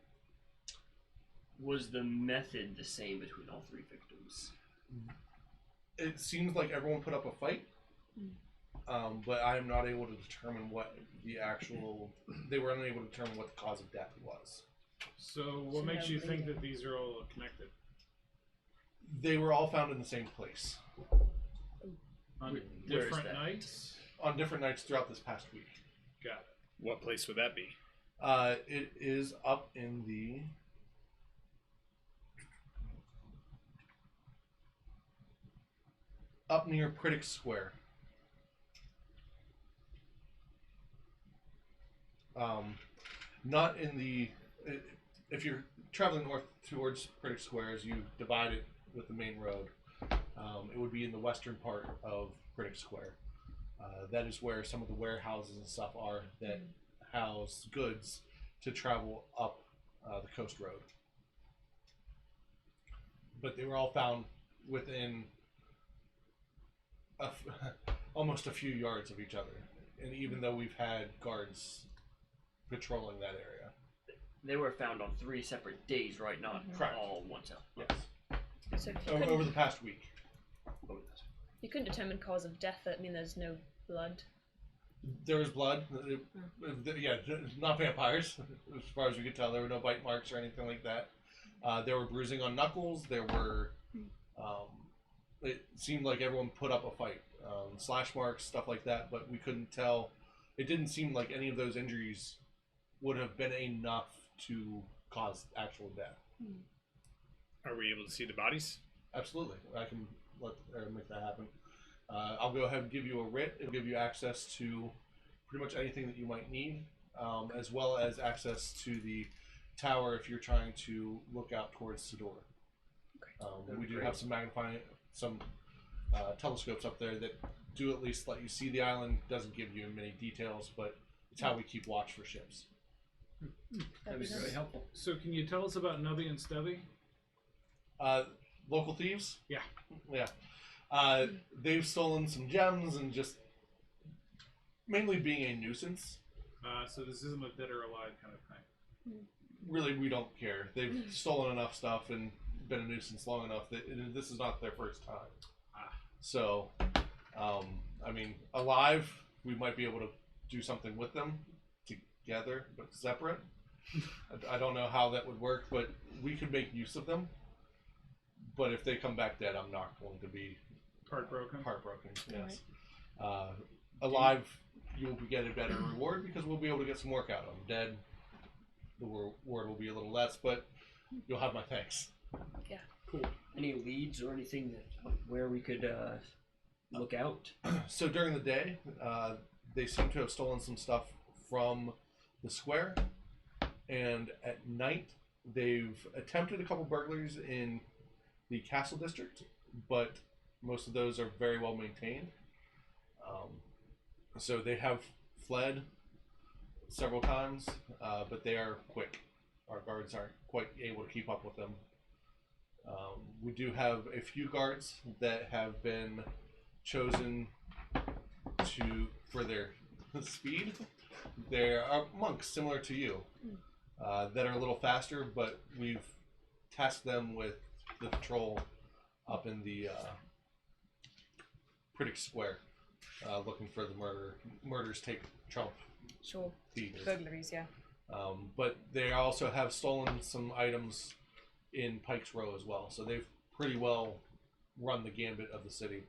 Was the method the same between all 3 victims? It seems like everyone put up a fight, but I am not able to determine what the actual... They were unable to determine what the cause of death was. So what makes you think that these are all connected? They were all found in the same place. On Where is different that? nights? On different nights throughout this past week. Got it. What place would that be? It is up in the... Up near Critic Square. Not in the... If you're traveling north towards Critic Square, as you divide it with the main road, it would be in the western part of Critic Square. That is where some of the warehouses and stuff are that house goods to travel up the coast road. But they were all found within almost a few yards of each other. And even though we've had guards patrolling that area. They were found on 3 separate days, right? Not Correct. all once out. Yes. So if you Over the past week. you couldn't determine cause of death, I mean, there's no blood. There was blood. Yeah, not vampires. As far as we could tell, there were no bite marks or anything like that. There were bruising on knuckles. There were... it seemed like everyone put up a fight. Slash marks, stuff like that, but we couldn't tell. It didn't seem like any of those injuries would have been enough to cause actual death. Are we able to see the bodies? Absolutely. I can make that happen. I'll go ahead and give you a writ. It'll give you access to pretty much anything that you might need, as well as access to the tower if you're trying to look out towards Sedor. We do have some magnifying, some telescopes up there that do at least let you see the island. Doesn't give you many details, but it's how we keep watch for ships. That was really helpful. So can you tell us about Nubby and Stubby? Local thieves? Yeah. Yeah. They've stolen some gems and just mainly being a nuisance. So this isn't a dead or alive kind of thing. Really, we don't care. They've stolen enough stuff and been a nuisance long enough that this is not their first time. So, I mean, alive, we might be able to do something with them together, but separate. I don't know how that would work, but we could make use of them. But if they come back dead, I'm not going to be Heartbroken. Yes. Alive, you'll get a better reward because we'll be able to get some work out of them. Dead, the reward will be a little less, but you'll have my thanks. Yeah. Cool. Any leads or anything where we could look out? So during the day, they seem to have stolen some stuff from the square, and at night they've attempted a couple burglaries in the castle district, but most of those are very well maintained. So they have fled several times, but they are quick. Our guards aren't quite able to keep up with them. We do have a few guards that have been chosen for their speed. They are monks similar to you that are a little faster, but we've tasked them with the patrol up in the Critic Square, looking for the murders take trump. Sure. Thieves. Burglaries, yeah. But they also have stolen some items in Pike's Row as well, so they've pretty well run the gambit of the city.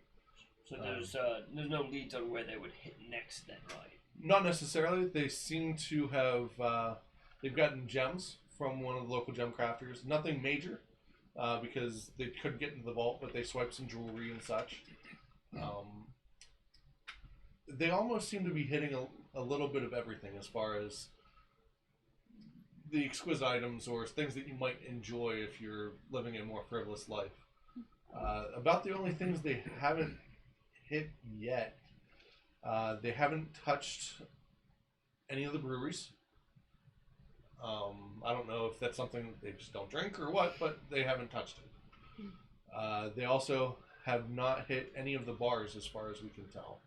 So there's no leads on where they would hit next then, right? Not necessarily. They seem to have they've gotten gems from one of the local gem crafters. Nothing major, because they couldn't get into the vault, but they swiped some jewelry and such. They almost seem to be hitting a little bit of everything as far as the exquisite items or things that you might enjoy if you're living a more frivolous life. About the only things they haven't hit yet, they haven't touched any of the breweries. I don't know if that's something that they just don't drink or what, but they haven't touched it. They also have not hit any of the bars as far as we can tell.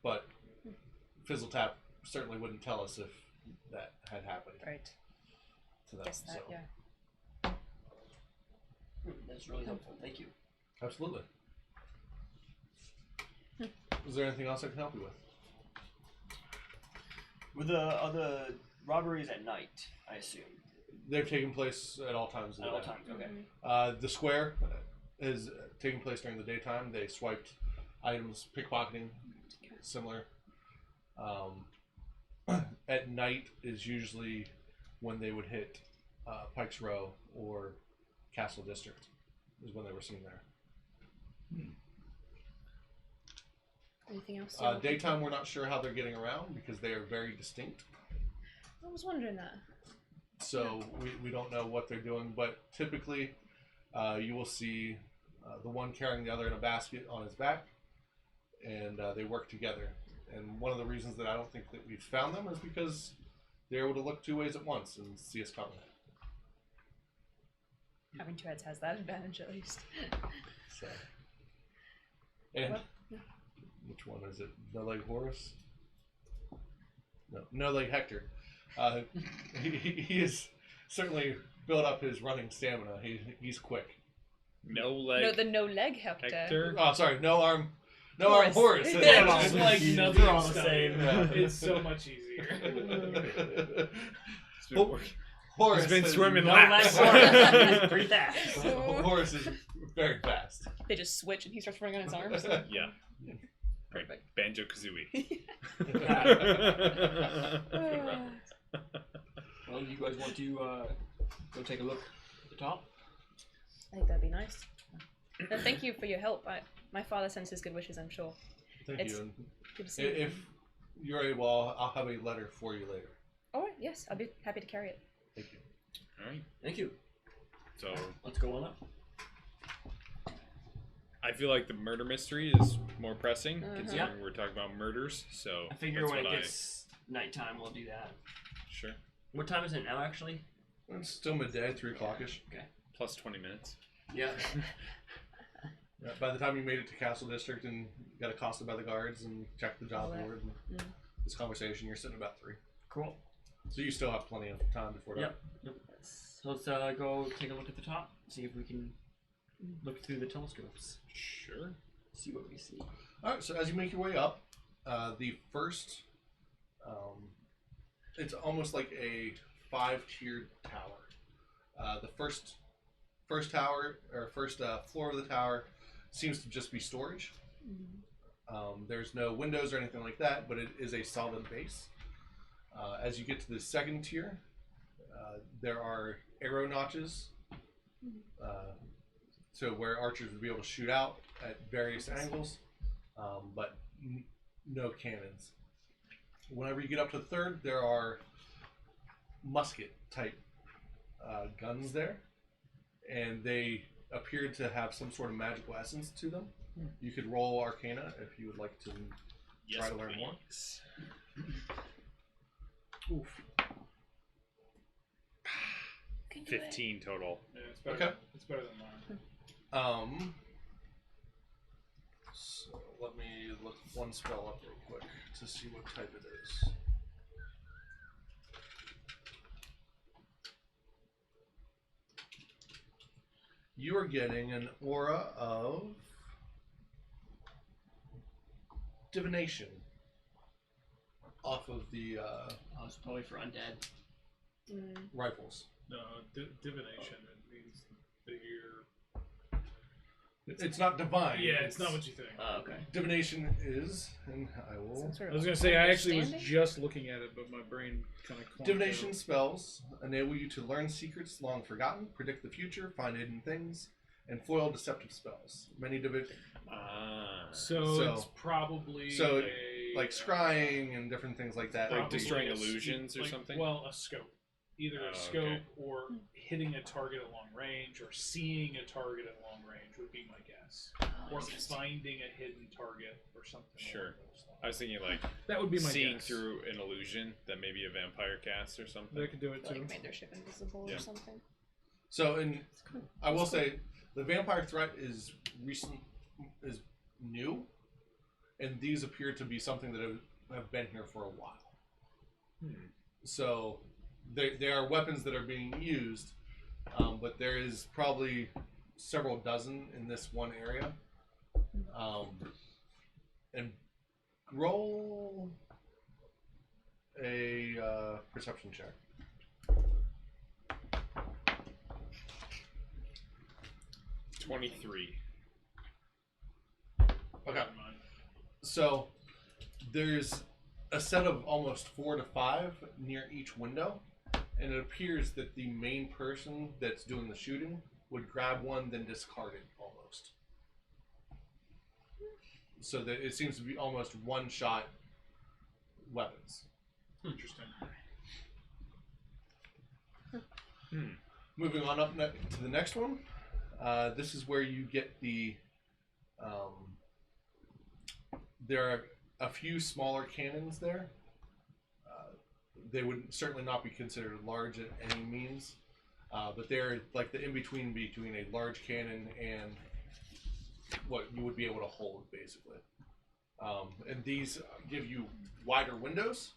But Fizzletap certainly wouldn't tell us if that had happened. Right. To them. Guess that, So. yeah. That's really helpful. Thank you. Absolutely. Is there anything else I can help you with? With the robberies at night, I assume. They've taken place at all times. At all times, okay. The square is taking place during the daytime. They swiped items, pickpocketing, similar. At night is usually when they would hit Pike's Row or Castle District, is when they were seen there. Anything else? Daytime, we're not sure how they're getting around because they are very distinct. I was wondering that. So we don't know what they're doing, but typically you will see the one carrying the other in a basket on his back, and they work together. And one of the reasons that I don't think that we've found them is because they're able to look two ways at once and see us coming. Having two heads has that advantage, at least. So, and which one is it? No Leg Horus? No Leg Hector. He is certainly built up his running stamina. He's quick. No leg. No, the no leg Hector. Oh, sorry, no arm. No arm Horus. Yeah, just like Nubby They're all and the Stubby. same. Yeah. It's so much easier. Horus He's been is- swimming No laps. legs. He's pretty fast. Horus is very fast. They just switch and he starts running on his arms. Yeah. Right. Banjo Kazooie. Well, you guys want to go take a look at the top? I think that'd be nice. And thank you for your help. My father sends his good wishes, I'm sure. Thank It's you. And good to see you. if you're able, I'll have a letter for you later. Oh, yes, I'll be happy to carry it. Thank you. All right. Thank you. So Let's go on up. I feel like the murder mystery is more pressing, considering we're talking about murders. So I figure when it gets nighttime, we'll do that. Sure. What time is it now, actually? It's still midday, 3 o'clock-ish. Okay. Plus 20 minutes. Yeah. Yeah, by the time you made it to Castle District and got accosted by the guards and checked the job board and this conversation, you're sitting about 3. Cool. So you still have plenty of time before that. Yep. So let's go take a look at the top, see if we can look through the telescopes. Sure. See what we see. Alright, so as you make your way up, the first, it's almost like a 5-tiered tower. The first tower, or first floor of the tower seems to just be storage. There's no windows or anything like that, but it is a solid base. As you get to the second tier, there are arrow notches, so where archers would be able to shoot out at various angles, but no cannons. Whenever you get up to the third, there are musket type guns there, and they appear to have some sort of magical essence to them. You could roll Arcana if you would like to try to learn more. Oof. 15 total. Yeah, it's better. Okay. It's better than mine. So let me look one spell up real quick to see what type it is. You are getting an aura of divination off of the It's probably for undead. rifles. No, divination. It means that you're. It's not divine. Yeah, it's not what you think. Oh, okay. Divination is, and I will. Some sort I of was gonna say I actually was understanding? just looking at it, but my brain kind of. Divination spells enable you to learn secrets long forgotten, predict the future, find hidden things, and foil deceptive spells. Many So it's probably like scrying and different things like that. Like probably destroying a illusions or like, something? Well, a scope. Either Oh, a scope okay. or hitting a target at long range, or seeing a target at long range would be my guess, or finding a hidden target or something. Sure. along those lines. I was thinking like That would be my seeing guess. through an illusion that maybe a vampire casts or something. They could do it too. like made their ship invisible Yeah. or something. So, I will say the vampire threat is new, and these appear to be something that have been here for a while. So they are weapons that are being used, but there is probably several dozen in this one area. And roll a perception check. 23. Okay. So there's a set of almost 4 to 5 near each window, and it appears that the main person that's doing the shooting would grab one, then discard it almost. So that it seems to be almost one-shot weapons. Interesting. Moving on up to the next one. This is where you get the. There are a few smaller cannons there. They would certainly not be considered large at any means, but they're like the in-between between a large cannon and what you would be able to hold, basically. And these give you wider windows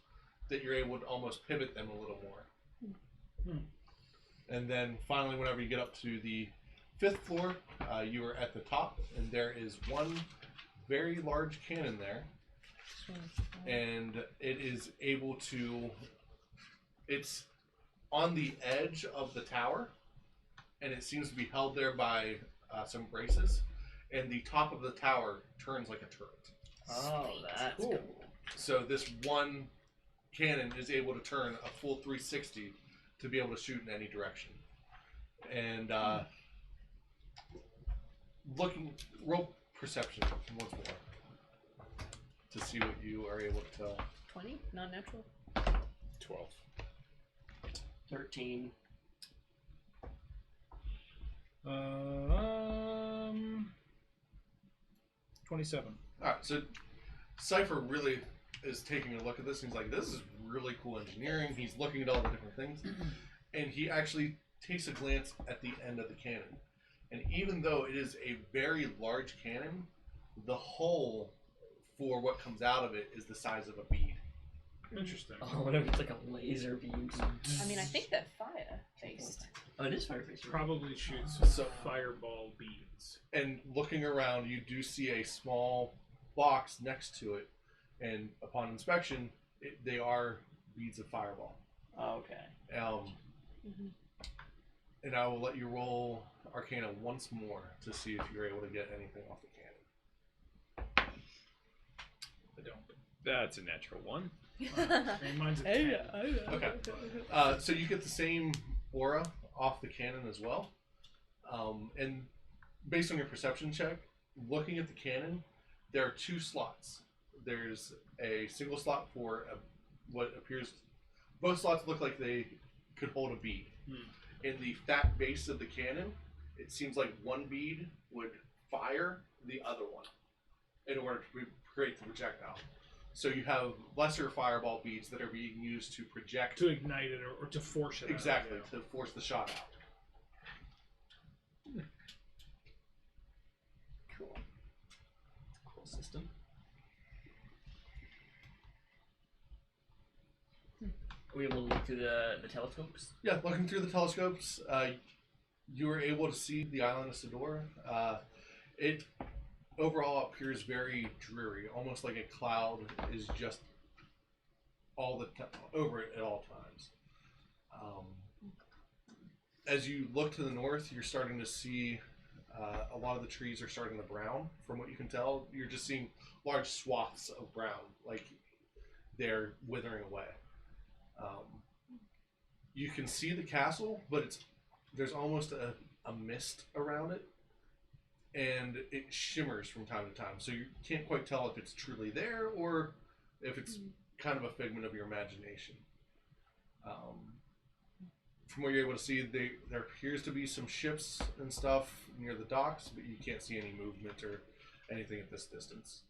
that you're able to almost pivot them a little more. And then finally, whenever you get up to the 5th floor, you are at the top, and there is one very large cannon there, and it is able to. It's on the edge of the tower, and it seems to be held there by some braces, and the top of the tower turns like a turret. Oh, that's cool. So this one cannon is able to turn a full 360 to be able to shoot in any direction. And roll perception once more to see what you are able to tell. 20? Non-natural? 12. 13. 27. All right, so Cypher really is taking a look at this, and he's like, this is really cool engineering. He's looking at all the different things, and he actually takes a glance at the end of the cannon. And even though it is a very large cannon, the hole for what comes out of it is the size of a bead. Interesting. Oh, what if it's like a laser beam? I mean, I think that fire-based. Oh, it is fire-based. Probably shoots fireball beads. And looking around, you do see a small box next to it, and upon inspection, they are beads of fireball. Oh, okay. And I will let you roll Arcana once more to see if you're able to get anything off the cannon. I don't. That's a natural 1. And mine's a 10. Okay. So you get the same aura off the cannon as well. And based on your perception check, looking at the cannon, there are 2 slots. There's a single slot for what appears... Both slots look like they could hold a bead. In the fat base of the cannon, it seems like one bead would fire the other one in order to create the projectile. So you have lesser fireball beads that are being used to project... To ignite it or to force it Exactly, out. to force the shot out. Cool. Cool system. Are we able to look through the telescopes? Yeah, looking through the telescopes, you were able to see the island of Sidor. It overall appears very dreary, almost like a cloud is just over it at all times. As you look to the north, you're starting to see a lot of the trees are starting to brown. From what you can tell, you're just seeing large swaths of brown, like they're withering away. You can see the castle, but there's almost a mist around it, and it shimmers from time to time. So you can't quite tell if it's truly there or if it's kind of a figment of your imagination. From what you're able to see, there appears to be some ships and stuff near the docks, but you can't see any movement or anything at this distance.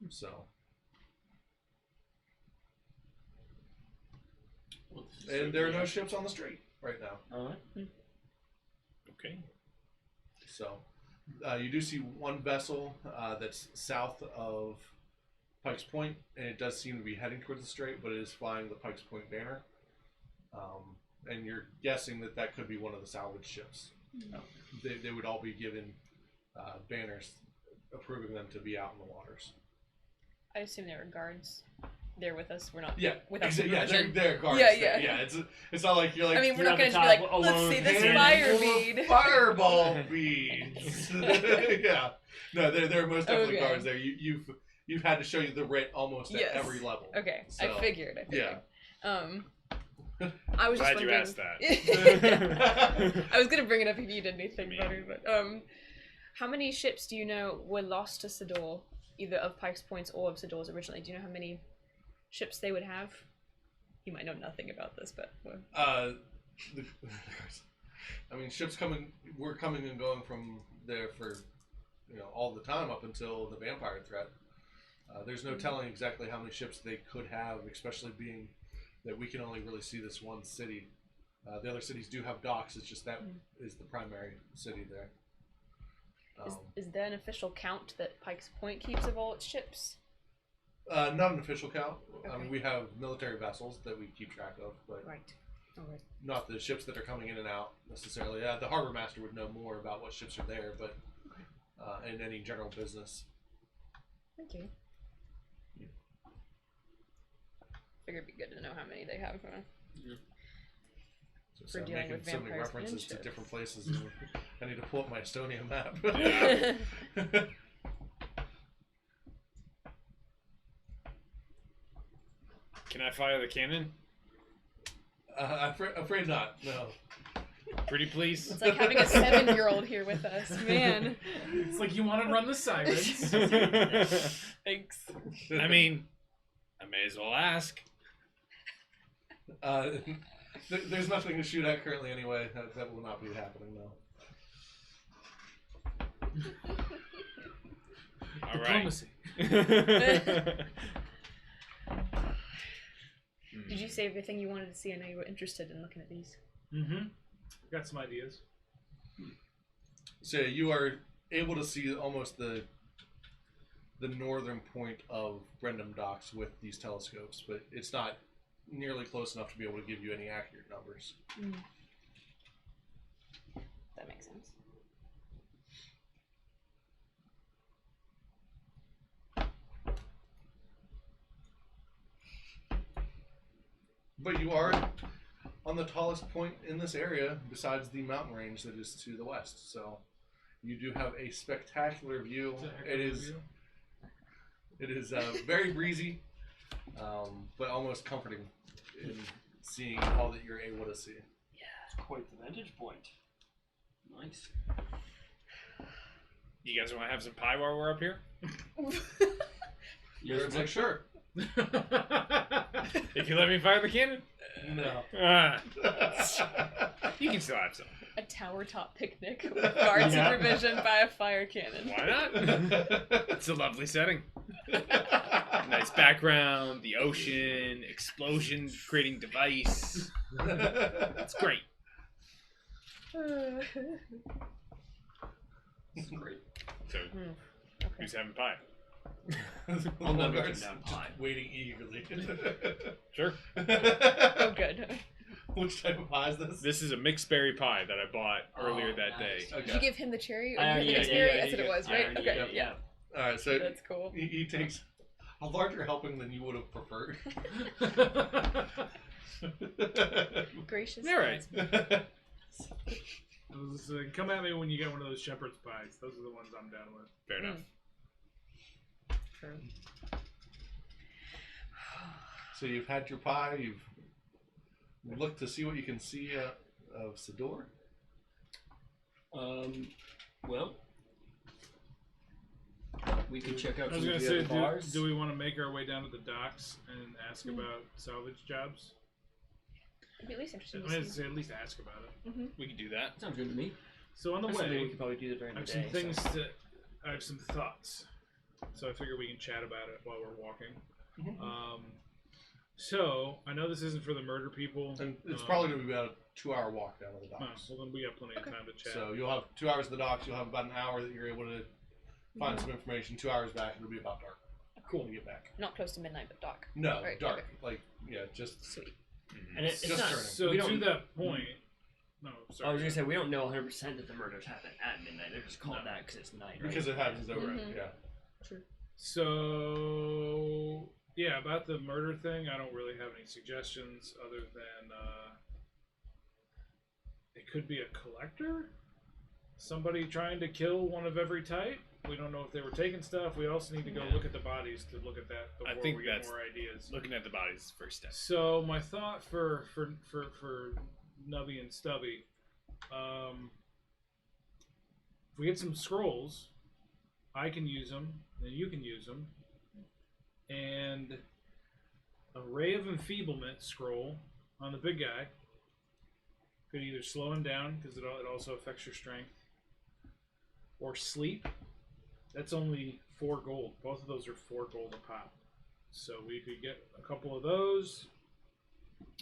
So... And there are no ships on the street right now. Alright. Okay. So, you do see one vessel that's south of Pike's Point, and it does seem to be heading towards the strait, but it is flying the Pike's Point banner. And you're guessing that could be one of the salvage ships. Oh. They would all be given banners approving them to be out in the waters. I assume there were guards there with us. We're not. Yeah, without they're guards. Yeah, there. yeah. It's not like you're like. I mean, we're You're not at going the to be top like, let's alone. see this Hand fire full of bead. Fireball beads. Yeah. No, there are most definitely Okay. guards there. You've had to show you the writ almost at Yes. every level. Okay, So, I figured. Yeah. I was Glad just you wondering. asked that. I was gonna bring it up if you did anything Me. better, but how many ships do you know were lost to Sidor, either of Pike's Points or of Sidor's originally? Do you know how many ships they would have? You might know nothing about this, but I mean, ships were coming and going from there for all the time up until the vampire threat. There's no telling exactly how many ships they could have, especially being that we can only really see this one city. The other cities do have docks. It's just that is the primary city there. is there an official count that Pike's Point keeps of all its ships? Not an official count. I Okay. mean, we have military vessels that we keep track of, but Right. Okay. not the ships that are coming in and out necessarily. The harbor master would know more about what ships are there, but and any general business. Thank you. Figured it'd be good to know how many they have. So I'm dealing making with so many vampires references and to ships. different places. And I need to pull up my Estonia map. Can I fire the cannon? Afraid not. No. Pretty please. It's like having a 7-year-old here with us, man. It's like you want to run the sirens. Thanks. I mean, I may as well ask. There's nothing to shoot at currently anyway. That will not be happening though. All right. Diplomacy. Did you say everything you wanted to see? I know you were interested in looking at these. Mm-hmm. Got some ideas. So you are able to see almost the northern point of Brendam Docks with these telescopes, but it's not nearly close enough to be able to give you any accurate numbers. That makes sense. But you are on the tallest point in this area besides the mountain range that is to the west. So you do have a spectacular view. It is very breezy, but almost comforting in seeing all that you're able to see. It's quite the vantage point. Nice. You guys want to have some pie while we're up here? You're like, sure. If you let me fire the cannon? No. You can still have some. A tower top picnic with guard supervision by a fire cannon. Why not? It's a lovely setting. Nice background, the ocean, explosion creating device. It's great. It's great. So, who's having pie? I'll never Guards turn down just pie. waiting eagerly. Sure. Oh, good. Which type of pie is this? This is a mixed berry pie that I bought earlier that nice. day. Okay. Did you give him the cherry? Or I you already- the yeah, mixed yeah, berry? yeah, I said it was, I right? already- Okay, yeah. All right, so That's cool. he takes a larger helping than you would have preferred. Gracious. All right. Come at me when you get one of those shepherd's pies. Those are the ones I'm down with. Fair enough. True. So you've had your pie. You've looked to see what you can see of Sador. Well, we could check out I was some gonna of the say, other bars. do we want to make our way down to the docks and ask about salvage jobs? It'd be at least I interesting mean, to I'd see. say at least ask about it. We can do that. Sounds good to me. So on the That's something we way, could probably do that during I the have day. some things so. I have some thoughts. So I figure we can chat about it while we're walking. So I know this isn't for the murder people. And it's probably going to be about a 2-hour walk down to the Oh, docks. well, then we got plenty of time to chat. So you'll have 2 hours at the docks. You'll have about an hour that you're able to find some information. 2 hours back, it'll be about dark. Cool. When you get back. Not close to midnight, but dark. No, Right, dark. okay. Like, yeah, just. Sweet. And it's Just not. turning. So we to don't. that point, no, sorry. I was gonna say we don't know 100% that the murders happen at midnight. They're just called No. that because it's night. Right? Because it happens over, yeah. So yeah, about the murder thing, I don't really have any suggestions other than it could be a collector, somebody trying to kill one of every type. We don't know if they were taking stuff. We also need to go look at the bodies to look at that before think we get that's- more ideas. Looking at the bodies is the first step. So my thought for Nubby and Stubby, if we get some scrolls, I can use them, and you can use them, and a Ray of Enfeeblement scroll on the big guy could either slow him down because it also affects your strength, or sleep. That's only 4 gold. Both of those are 4 gold a pop. So we could get a couple of those.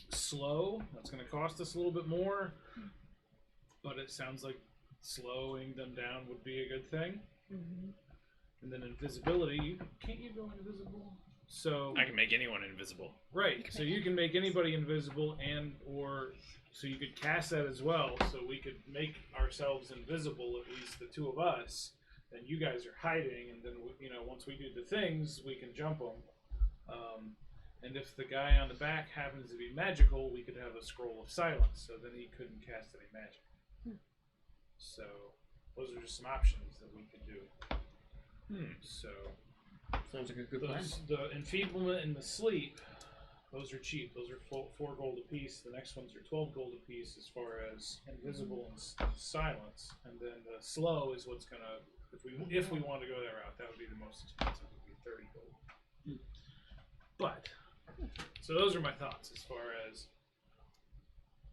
Slow, that's going to cost us a little bit more, but it sounds like slowing them down would be a good thing. And then invisibility, can't you go invisible? So I can make anyone invisible. right, so you can make anybody invisible, so you could cast that as well. So we could make ourselves invisible, at least the 2 of us. Then you guys are hiding, and then once we do the things, we can jump them. And if the guy on the back happens to be magical, we could have a scroll of silence, so then he couldn't cast any magic. So those are just some options that we could do. So Sounds like a good plan. the enfeeblement and the sleep, those are cheap. Those are 4 gold a piece. The next ones are 12 gold a piece as far as invisible and silence. And then the slow is what's gonna, if we want to go that route, that would be the most expensive. It would be 30 gold. But so those are my thoughts as far as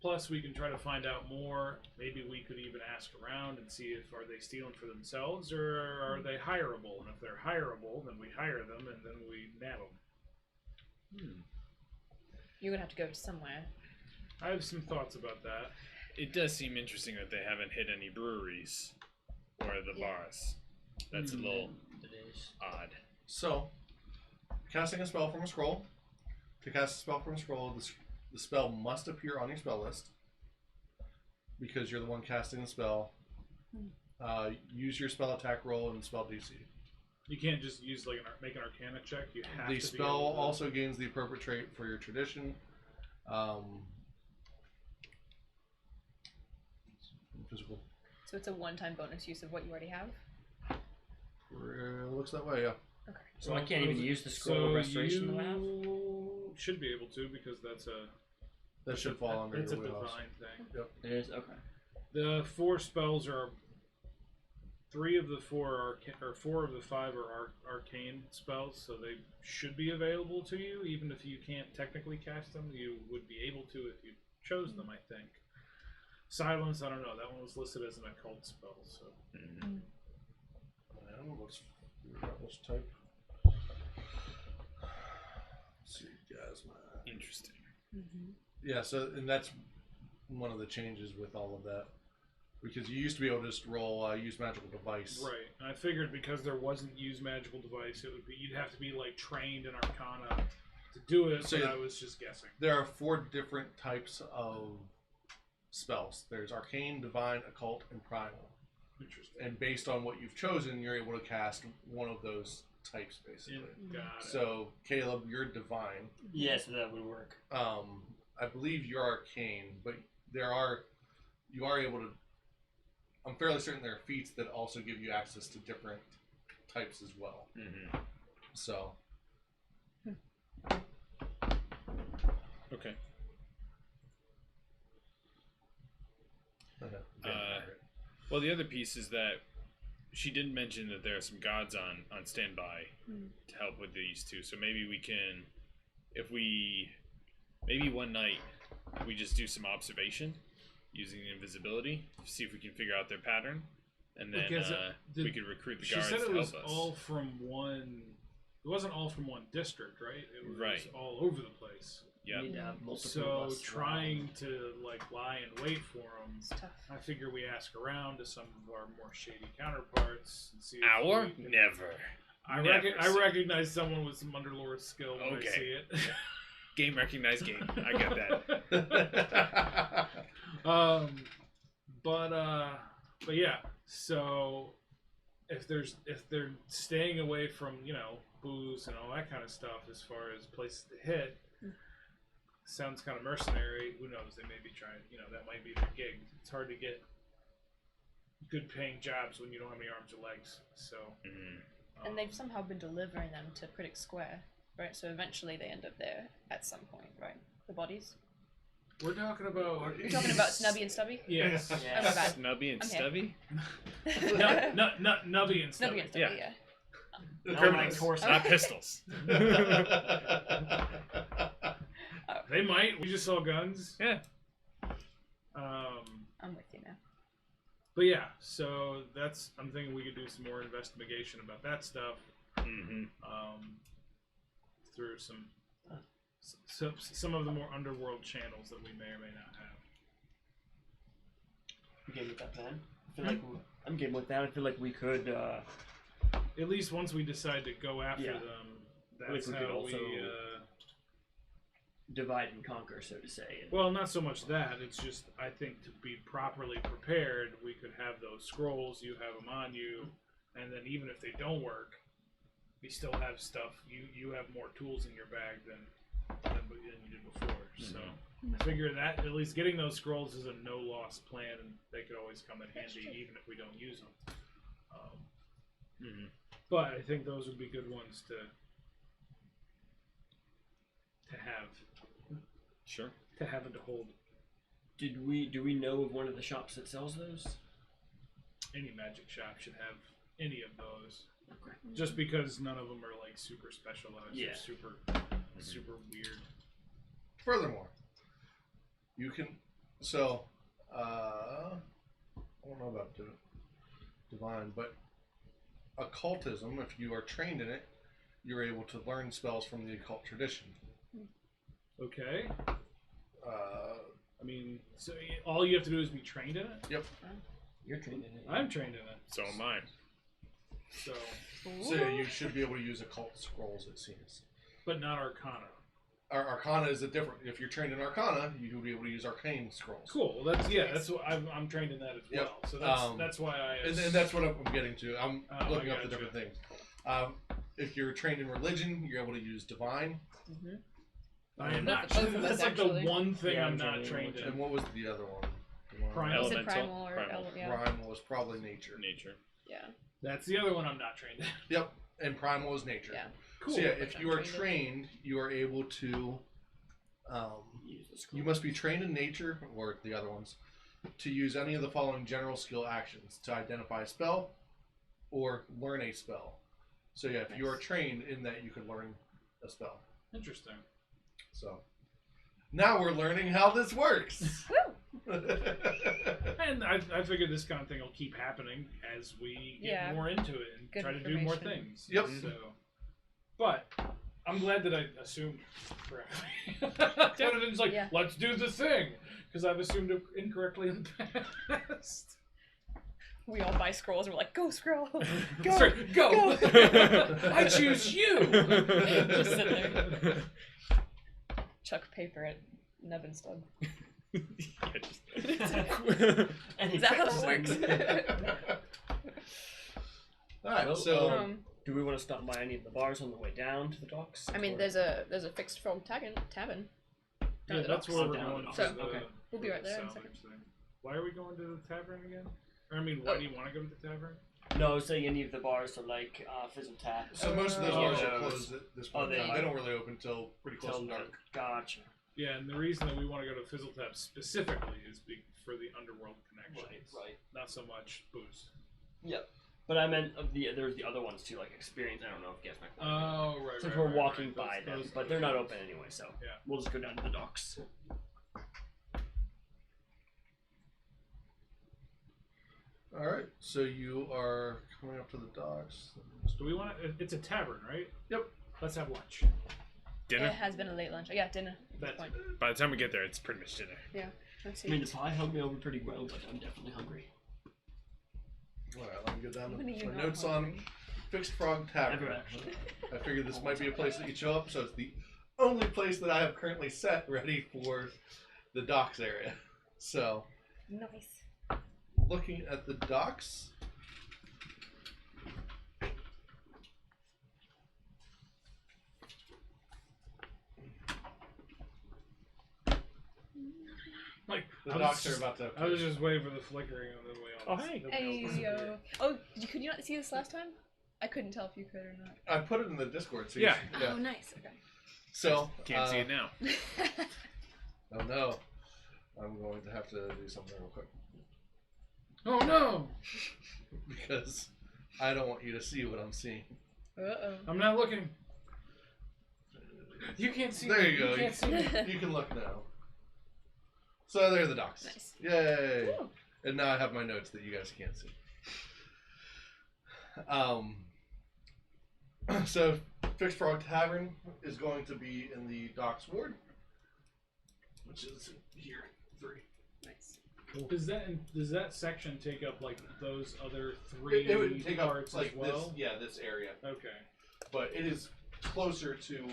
Plus, we can try to find out more. Maybe we could even ask around and see if are they stealing for themselves or are they hireable. And if they're hireable, then we hire them and then we nab them. You're gonna have to go somewhere. I have some thoughts about that. It does seem interesting that they haven't hit any breweries or the bars. That's a little odd. So, casting a spell from a scroll. To cast a spell from a scroll, the spell must appear on your spell list because you're the one casting the spell. Use your spell attack roll and spell DC. You can't just use make an Arcana check. You have The to spell be able to... also gains the appropriate trait for your tradition. Physical. So it's a one-time bonus use of what you already have. Looks that way, yeah. Okay. So I can't even use the scroll of restoration that I have? You should be able to because that's a... That should fall under It's a your wheelhouse. divine thing. Yep. It is? Okay. The 4 spells are... 3 of the 4 are... or 4 of the 5 are arcane spells, so they should be available to you. Even if you can't technically cast them, you would be able to if you chose them, I think. Silence, I don't know. That one was listed as an occult spell, so... What's type? Let's see, guys. Interesting. Yeah, so and that's one of the changes with all of that, because you used to be able to just roll use magical device. Right, and I figured because there wasn't use magical device, it would be you'd have to be like trained in Arcana to do it. So I was just guessing. There are 4 different types of spells. There's arcane, divine, occult, and primal. Interesting. And based on what you've chosen, you're able to cast one of those types, basically. Got it. So, Caleb, you're divine. Yes, that would work. I believe you're arcane, but you are able to. I'm fairly certain there are feats that also give you access to different types as well. So. Okay. Well, the other piece is that she didn't mention that there are some gods on standby to help with these two. So maybe we can, maybe one night we just do some observation using invisibility, see if we can figure out their pattern, and then we could recruit the guards to help us. She said it was all from one. It wasn't all from one district, right? It was all over the place. Yeah. So trying to lie in wait for them. It's tough. I figure we ask around to some of our more shady counterparts and see. Never. I recognize someone with some underlord skill when I see it. Game recognized game. I got that. But yeah. So if they're staying away from booze and all that kind of stuff as far as places to hit. Sounds kind of mercenary. Who knows? They may be trying. That might be their gig. It's hard to get good paying jobs when you don't have any arms or legs. So. And they've somehow been delivering them to Critic Square, right? So eventually they end up there at some point, right? The bodies. We're talking about. You're talking about Snubby and Stubby. Yes. I'm not bad. Snubby and Stubby. Nubby and Stubby. Snubby and Stubby. Yeah. Criminals, not pistols. They might. We just saw guns. Yeah. I'm with you now. But yeah, so I'm thinking we could do some more investigation about that stuff. Through some of the more underworld channels that we may or may not have. You game with that plan? I feel like I'm game with that. I feel like we could. At least once we decide to go after them, that's we how could also we divide and conquer, so to say. Well, not so much that. It's just I think to be properly prepared, we could have those scrolls. You have them on you, and then even if they don't work, we still have stuff. You have more tools in your bag than you did before. So I figure that at least getting those scrolls is a no-loss plan, and they could always come in handy even if we don't use them. But I think those would be good ones to have. Sure. To have and to hold. Do we know of one of the shops that sells those? Any magic shop should have any of those. Okay. Just because none of them are like super specialized or super weird. Furthermore, you can So, I don't know about divine, but occultism, if you are trained in it, you're able to learn spells from the occult tradition. Okay. I mean, so all you have to do is be trained in it? Yep. You're trained in it. I'm trained in it. So am I. So, So yeah, you should be able to use occult scrolls, it seems. but not Arcana. Arcana is a different. If you're trained in Arcana, you will be able to use arcane scrolls. Cool. Well, that's what I'm trained in that as well. Yep. So that's why I. And that's what I'm getting to. I'm looking I up the gotcha. different things. If you're trained in religion, you're able to use divine. Mm-hmm. I am Not not. both of us, That's like actually. the one thing Yeah, I'm I'm not trained in trained in. And what was the other one? Primal. You said Elemental. primal or Primal. yeah. Primal was probably nature. Nature. Yeah. That's the other one I'm not trained in. Yep. And primal is nature. Yeah. Cool. So yeah, Which if I'm you are trained in. trained, you are able to. You must be trained in nature, or the other ones, to use any of the following general skill actions to identify a spell or learn a spell. So yeah, if you are trained in that, you can learn a spell. Interesting. So now we're learning how this works. Woo! And I figured this kind of thing will keep happening as we get Yeah. more into it and Good try to do more information. things. Yep. So, but I'm glad that I assumed correctly. Jonathan's like, Yeah. let's do the thing, because I've assumed it incorrectly in the past. We all buy scrolls and we're like, go scroll. Go. Sorry, go. Go. I choose you. Just sit there. Chuck paper at Nevinstub. Yeah, just- And Is that how that works? All right, Well, so do we want to stop by any of the bars on the way down to the docks? I mean, Or- there's a fixed frog tavern. Yeah, that's where we're Down going. the for docks. the- Okay. We'll be for right the there in a salvage second. thing. Why are we going to the tavern again? Or, I mean, why do you want to go to the tavern? No, say any of the bars, so like Fizzle Tap. so most of those Oh, bars yeah. are closed at this point. Oh, in time. they- They don't really open until pretty close Till to dark. Gotcha. Yeah, and the reason that we want to go to Fizzletap specifically is for the underworld connections. Right. Not so much booze. But I meant there's the other ones too, like Experience. I don't know if you guys might. Oh, right. Since right, we're right, walking right. by them, Those- but they're not open anyway, so Yeah. we'll just go down to the docks. All right, so you are coming up to the docks. Do we want to? It's a tavern, right? Yep. Let's have lunch. Dinner. It has been a late lunch. Yeah, dinner. That's Fine. By the time we get there, it's pretty much dinner. Let's I mean, the see. pie held me over pretty well, but I'm definitely hungry. All right, let me go down When are you to my not notes hungry? on Fixed Frog Tavern. Never actually. I figured this might be a place that you show up, so it's the only place that I have currently set ready for the docks area. So, Nice. looking at the docks. Like The I was docks just- are about to. I was just waiting for the flickering on the way on. Oh, hey. Nobody else is here. Oh, could you not see this last time? I couldn't tell if you could or not. I put it in the Discord. So Yeah. Oh, nice. Okay. So Can't see it now. Oh no, I'm going to have to do something real quick Oh no! because I don't want you to see what I'm seeing. Uh-oh. I'm not looking. You can't see. There me. you go. can't see. me. You can look now. So there are the docks. Nice. Yay! Cool. And now I have my notes that you guys can't see. So Fixed Frog Tavern is going to be in the docks ward, which is here 3. Nice. Does that section take up like those other 3 It would take up parts like as well? this area, Okay. but it is closer to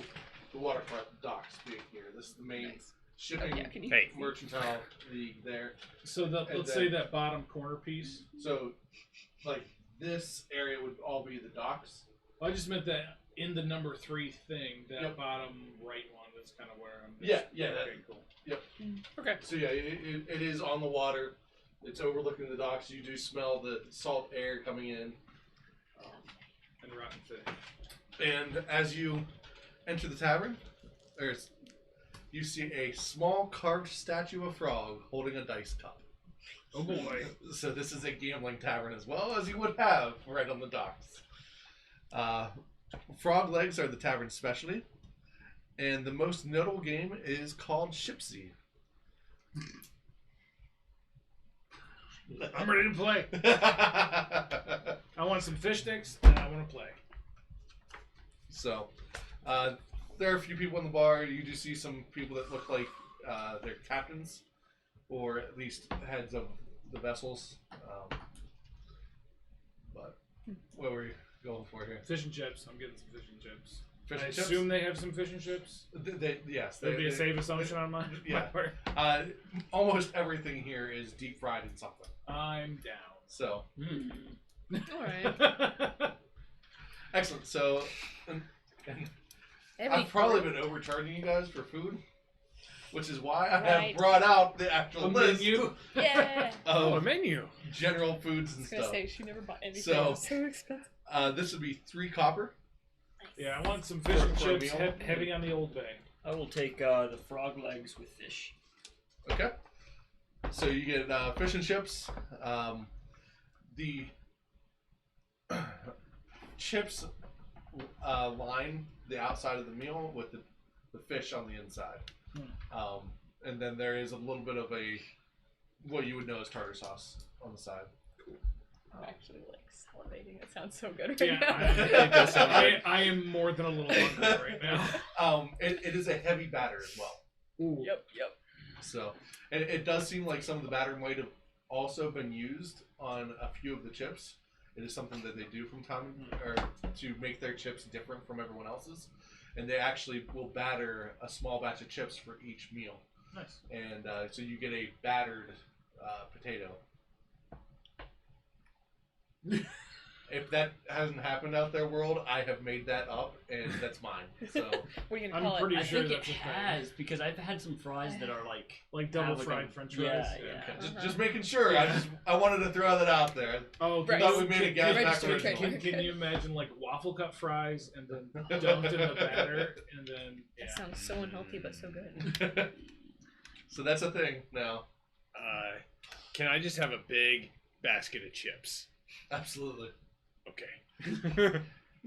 the waterfront docks being here. This is the main Nice. shipping Yeah, can you Hey. mercantile league there. So And let's then- say that bottom corner piece. So, like this area would all be the docks. I just meant that in the number 3 thing, that Yep. bottom right one. That's kind of where I'm. Yeah, yeah, that- Okay, cool. Yep. Okay. So yeah, it is on the water. It's overlooking the docks. You do smell the salt air coming in. And rotten fish. And as you enter the tavern, you see a small carved statue of frog holding a dice cup. Oh boy. So this is a gambling tavern as well as you would have right on the docks. Frog legs are the tavern's specialty, and the most notable game is called Shipzee. I'm ready to play. I want some fish sticks, and I want to play. So, there are a few people in the bar. You do see some people that look like they're captains, or at least heads of the vessels. But what were you going for here? Fish and chips. I'm getting some fish and chips. Fish I and chips? assume they have some fish and chips. Yes. That would be a safe assumption on my part. Almost everything here is deep fried in something. I'm down. So. All right. Excellent. So, and Every I've probably group- been overcharging you guys for food, which is why I Right. have brought out the actual list menu. Yeah. Oh, a of menu. general foods I and was gonna stuff. say she never bought anything. So- It was so expensive. This would be 3 copper. Yeah, I want some fish and For a chips, meal? heavy on the Old Bay. I will take the frog legs with fish. Okay. So you get fish and chips. The chips line the outside of the meal with the fish on the inside. And then there is a little bit of what you would know as tartar sauce on the side. I'm actually like salivating. It sounds so good right Yeah, now. It does sound good. I am more than a little hungry right now. It is a heavy batter as well. Ooh. Yep. So, and it does seem like some of the batter might have also been used on a few of the chips. It is something that they do from time or to make their chips different from everyone else's, and they actually will batter a small batch of chips for each meal. Nice. And so you get a battered potato. If that hasn't happened out there, world, I have made that up, and that's mine. So What are you gonna I'm call it? pretty I sure think it that's a thing. has because I've had some fries that are like double have fried a- French yeah, fries. yeah. okay, just making sure. I wanted to throw that out there. Oh, Right. Thought we made a gas back Registered originally. trademark. Can you imagine like waffle cut fries and then dumped in the batter and then That sounds so unhealthy, but so good. So that's a thing now. Can I just have a big basket of chips? Absolutely. Okay.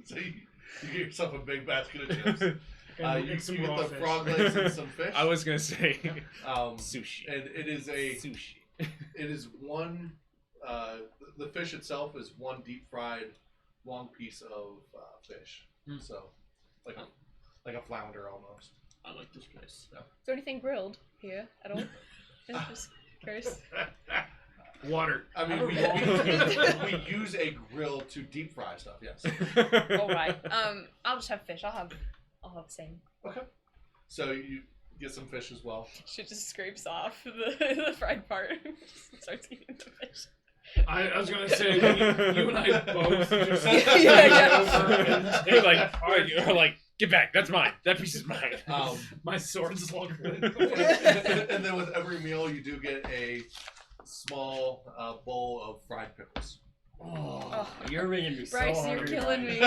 So you get yourself a big basket of chips. and You some get raw the fish. frog legs and some fish. I was gonna say Sushi. And it is sushi. it is one. The fish itself is one deep fried long piece of fish. So like a flounder almost. I like this place. Is there anything grilled here at all? Just curious. Water. I mean, we use a grill to deep fry stuff. Yes. All right. I'll just have fish. I'll have the same. Okay. So you get some fish as well. She just scrapes off the fried part. Starts eating the fish. I was gonna say you and I both just Yeah. You're like, all right, you're like, get back. That's mine. That piece is mine. My sword's longer than And then with every meal, you do get a small bowl of fried pickles. Oh, you're making me Bryce, so you're hungry. killing me.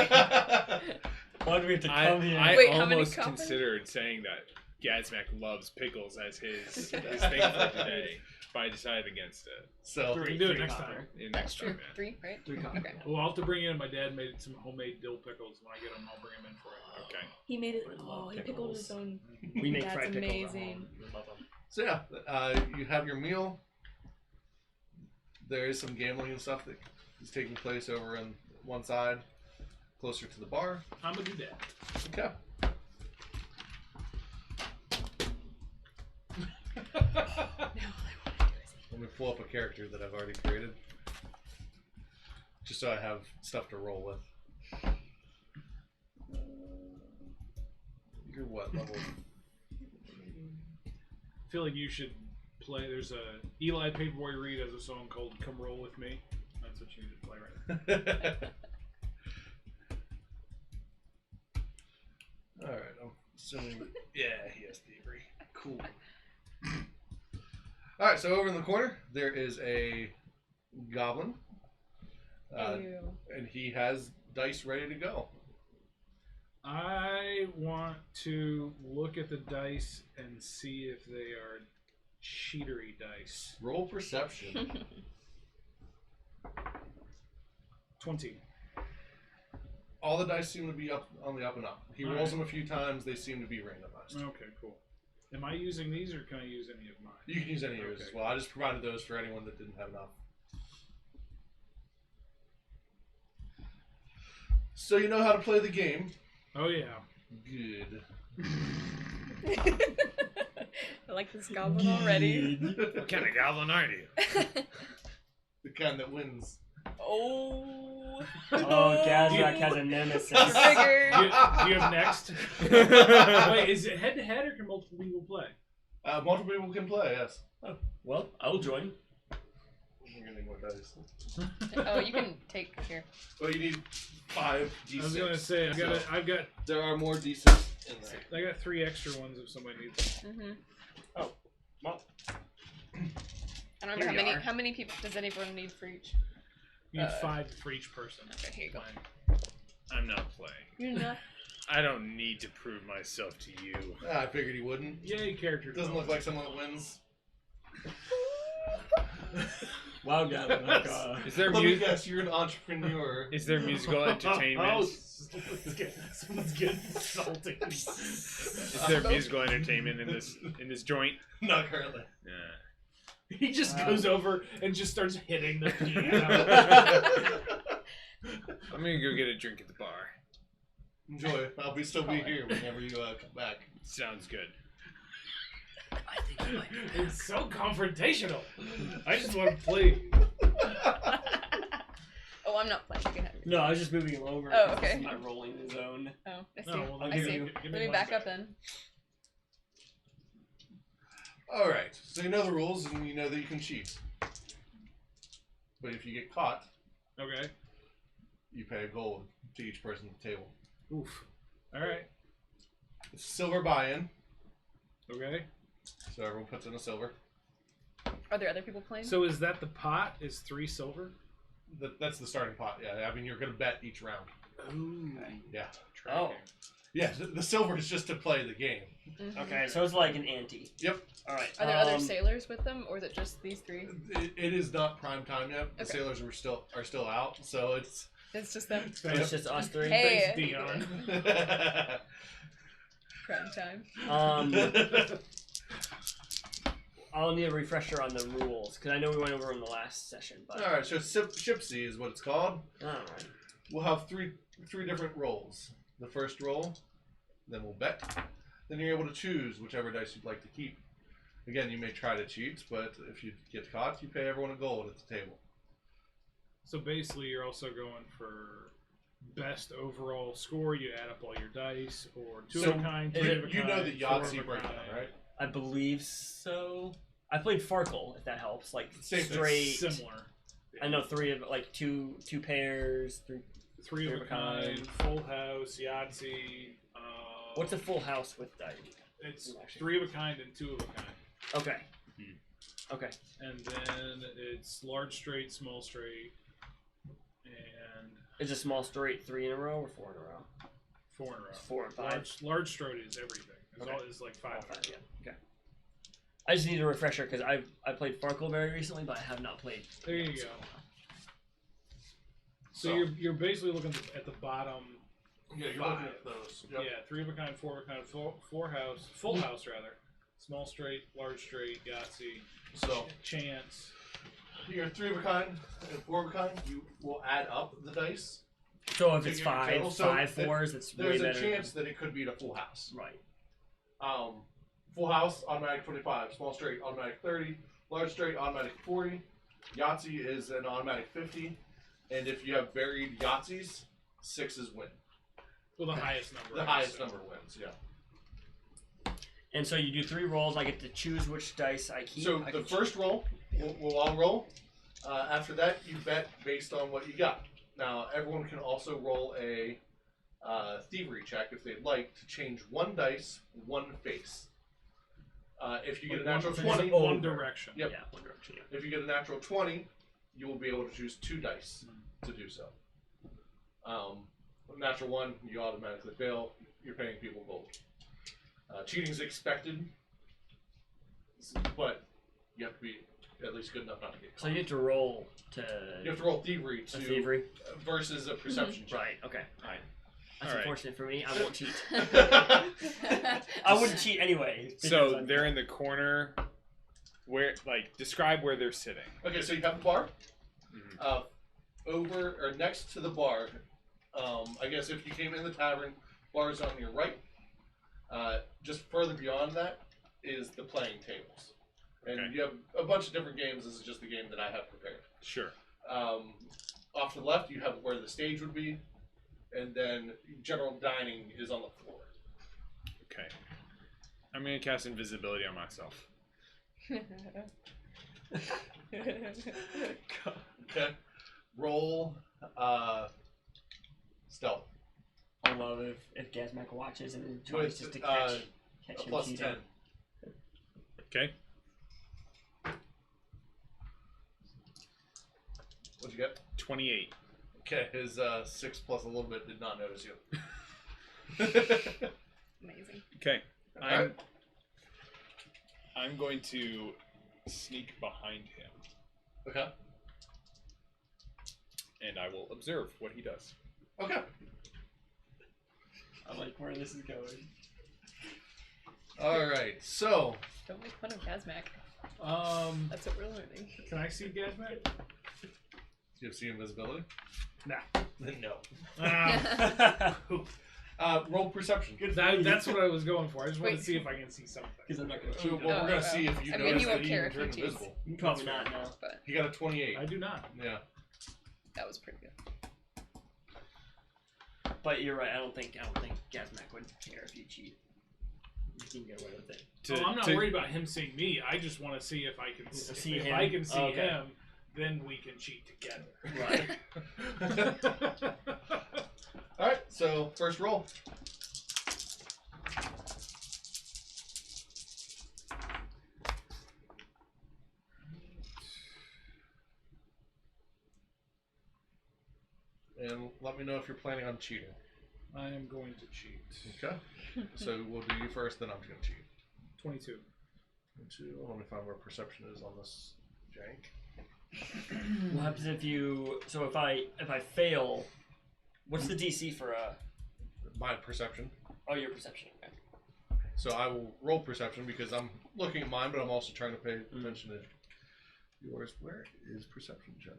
Why do we have to I come here? Wait, how many almost cups? considered saying that Gazmac loves pickles as his thing for today, but I decided against it. So We can do it Three next copper. time. In That's next true. time, man. 3, right? 3 copies. Okay. Well, I'll have to bring in. My dad made some homemade dill pickles. When I get them, I'll bring them in for you. Okay. He made it. I love Oh, he pickled pickles. his own. We make That's fried pickles at amazing. home. We love them. So you have your meal. There is some gambling and stuff that is taking place over on one side, closer to the bar. I'm gonna do that. Okay. Let me pull up a character that I've already created, just so I have stuff to roll with. You're what level? I feel like you should play. There's a Eli Paperboy Reed has a song called "Come Roll with Me." That's what you need to play right now. All right, I'm assuming. Yeah, he has thievery. Cool. All right, so over in the corner there is a goblin, Ew. and he has dice ready to go. I want to look at the dice and see if they are cheatery dice. Roll perception. 20. All the dice seem to be up on the up and up. He rolls them a few times. They seem to be randomized. Okay, cool. Am I using these or can I use any of mine? You can use any of yours as Okay. well. I just provided those for anyone that didn't have enough So you know how to play the game. Oh yeah. Good. I like this goblin already. What kind of goblin are you? The kind that wins. Oh. Gazrak has a nemesis. Triggered. Do you have next? Wait, is it head to head or can multiple people play? Multiple people can play, yes. Well, I will join. You're gonna need more dice. Oh, you can take here. Well, you need 5 d6. I was gonna say I've got There are more d6 in there. I got 3 extra ones if somebody needs them. Mm-hmm. Oh, well. I don't remember how many people does anyone need for each? You need 5 for each person. Okay, here you go. I'm not playing. You're not. I don't need to prove myself to you. I figured he wouldn't. Yay, character. Doesn't look like someone that wins. Wow, Gazrak. Is there Let me music? guess, you're an entrepreneur. Is there musical entertainment? Someone's getting salty. Is there musical entertainment in this joint? Not currently. Yeah. He just goes over and just starts hitting the piano. I'm gonna go get a drink at the bar. Enjoy. I'll still be here whenever you come back. Sounds good. I think you might. It's so confrontational. I just want to play. Oh, I'm not playing. You can have yours. No, I was just moving him over. Oh, okay. He's not rolling his own. Oh, I see. No, well, I'll I give see. you- give Let me mine back up then. Alright, so you know the rules and you know that you can cheat. But if you get caught, Okay. you pay a gold to each person at the table. Oof. All right. It's silver buy-in, Okay. so everyone puts in a silver. Are there other people playing? So is that the pot? Is 3 silver? That's the starting pot, yeah. I mean, you're going to bet each round. Ooh. Yeah. Oh. Yeah, the silver is just to play the game. Mhm. Okay, so it's like an ante. Yep. All right. Are there other sailors with them, or is it just these 3? It is not prime time yet. The Okay. sailors are still out, so it's... It's just them. So it's just us 3. Hey. Thanks, Dion. Prime time. All I'll need a refresher on the rules because I know we went over in the last session. But right, so Shipzee is what it's called. all right. We'll have three different rolls. The first roll, then we'll bet. Then you're able to choose whichever dice you'd like to keep. Again, you may try to cheat, but if you get caught, you pay everyone a gold at the table. So basically, you're also going for best overall score. You add up all your dice, or 2 So, of a kind, is 3 it- of a You kind, know the 4 of a Yahtzee breakdown, kind. right? I believe so. I played Farkle, if that helps. Like Same thing. straight. Similar. I know 3 of like two pairs. 3 of a kind, full house, Yahtzee. What's a full house with dice? It's 3 of a kind and 2 of a kind. Okay. Okay. And then it's large straight, small straight, and Is a small straight 3 in a row or 4 in a row? 4 in a row. 4 and 5. Large straight is everything. It's, Okay. it's like 5 in a row. Yeah. Okay. I just need a refresher because I played Farkle very recently, but I have not played. There you go. So you're basically looking at the bottom. Yeah, you're looking at those. Yep. Yeah, 3 of a kind, 4 of a kind, full house rather. Small straight, large straight, Yahtzee, So chance. your 3 of a kind and 4 of a kind, you will add up the dice. So if it's Figure your total. 5 So 4s, it's way There's a better. chance that it could be a full house. Right. Full house, automatic 25. Small straight, automatic 30. Large straight, automatic 40. Yahtzee is an automatic 50. And if you have buried Yahtzees, 6s win. Well, the highest number. The highest number wins, yeah. And so you do 3 rolls. I get to choose which dice I keep. So I the can first roll, we'll all roll. After that, you bet based on what you got. Now, everyone can also roll a thievery check if they'd like to change 1 dice, 1 face. If you get a natural 20, one direction. Yep. Yeah, one direction. Yeah. If you get a natural 20, you will be able to choose 2 dice to do so. Natural 1, you automatically fail. You're paying people gold. Cheating is expected, but you have to be at least good enough not to get caught. So you have to roll to. You have to roll thievery to thievery. Versus a perception check. Right. Okay. All right. That's All right. unfortunate for me. I won't cheat. I wouldn't cheat anyway. So they're in the corner. Where, like, describe where they're sitting. Okay, so you have the bar. Over or next to the bar, I guess if you came in the tavern, bars on your right. Just further beyond that is the playing tables. And you have a bunch of different games. This is just the game that I have prepared. Sure. Off to the left, you have where the stage would be. And then general dining is on the floor. Okay. I'm going to cast invisibility on myself. Okay. Roll stealth. I love if Gazmak watches and tries just to catch A him plus cheating. 10. Okay. What'd you get? 28. Okay, his 6 plus a little bit did not notice you. Amazing. Okay. Alright. I'm going to sneak behind him, Okay. and I will observe what he does. Okay. I like where this is going. Alright, so. Don't make fun of Gazmak. Can That's what we're learning. I see Gazmak? Do you see invisibility? Nah. No. Ah, Roll perception. that's what I was going for. I just want Wait. to see if I can see something. Because I'm not going to So, cheat. well, on we're it. going to see if you I mean, notice he that won't he care if turned he cheats. invisible. Probably not, no. But He got a 28. I do not. Yeah. that was pretty good. But you're right. I don't think Gazmak would care if you cheat. You can get away with it. I'm not worried about him seeing me. I just want to see if I can See if him? I can see Okay. him, then we can cheat together. Right. Alright, so first roll. And let me know if you're planning on cheating. I am going to cheat. Okay. So we'll do you first, then I'm going to cheat. 22. Let me find where perception is on this jank. What happens if you? So if I fail, what's the DC for My perception. Oh, your perception. Okay. So I will roll perception because I'm looking at mine, but I'm also trying to pay attention to yours. Where is perception, Jen?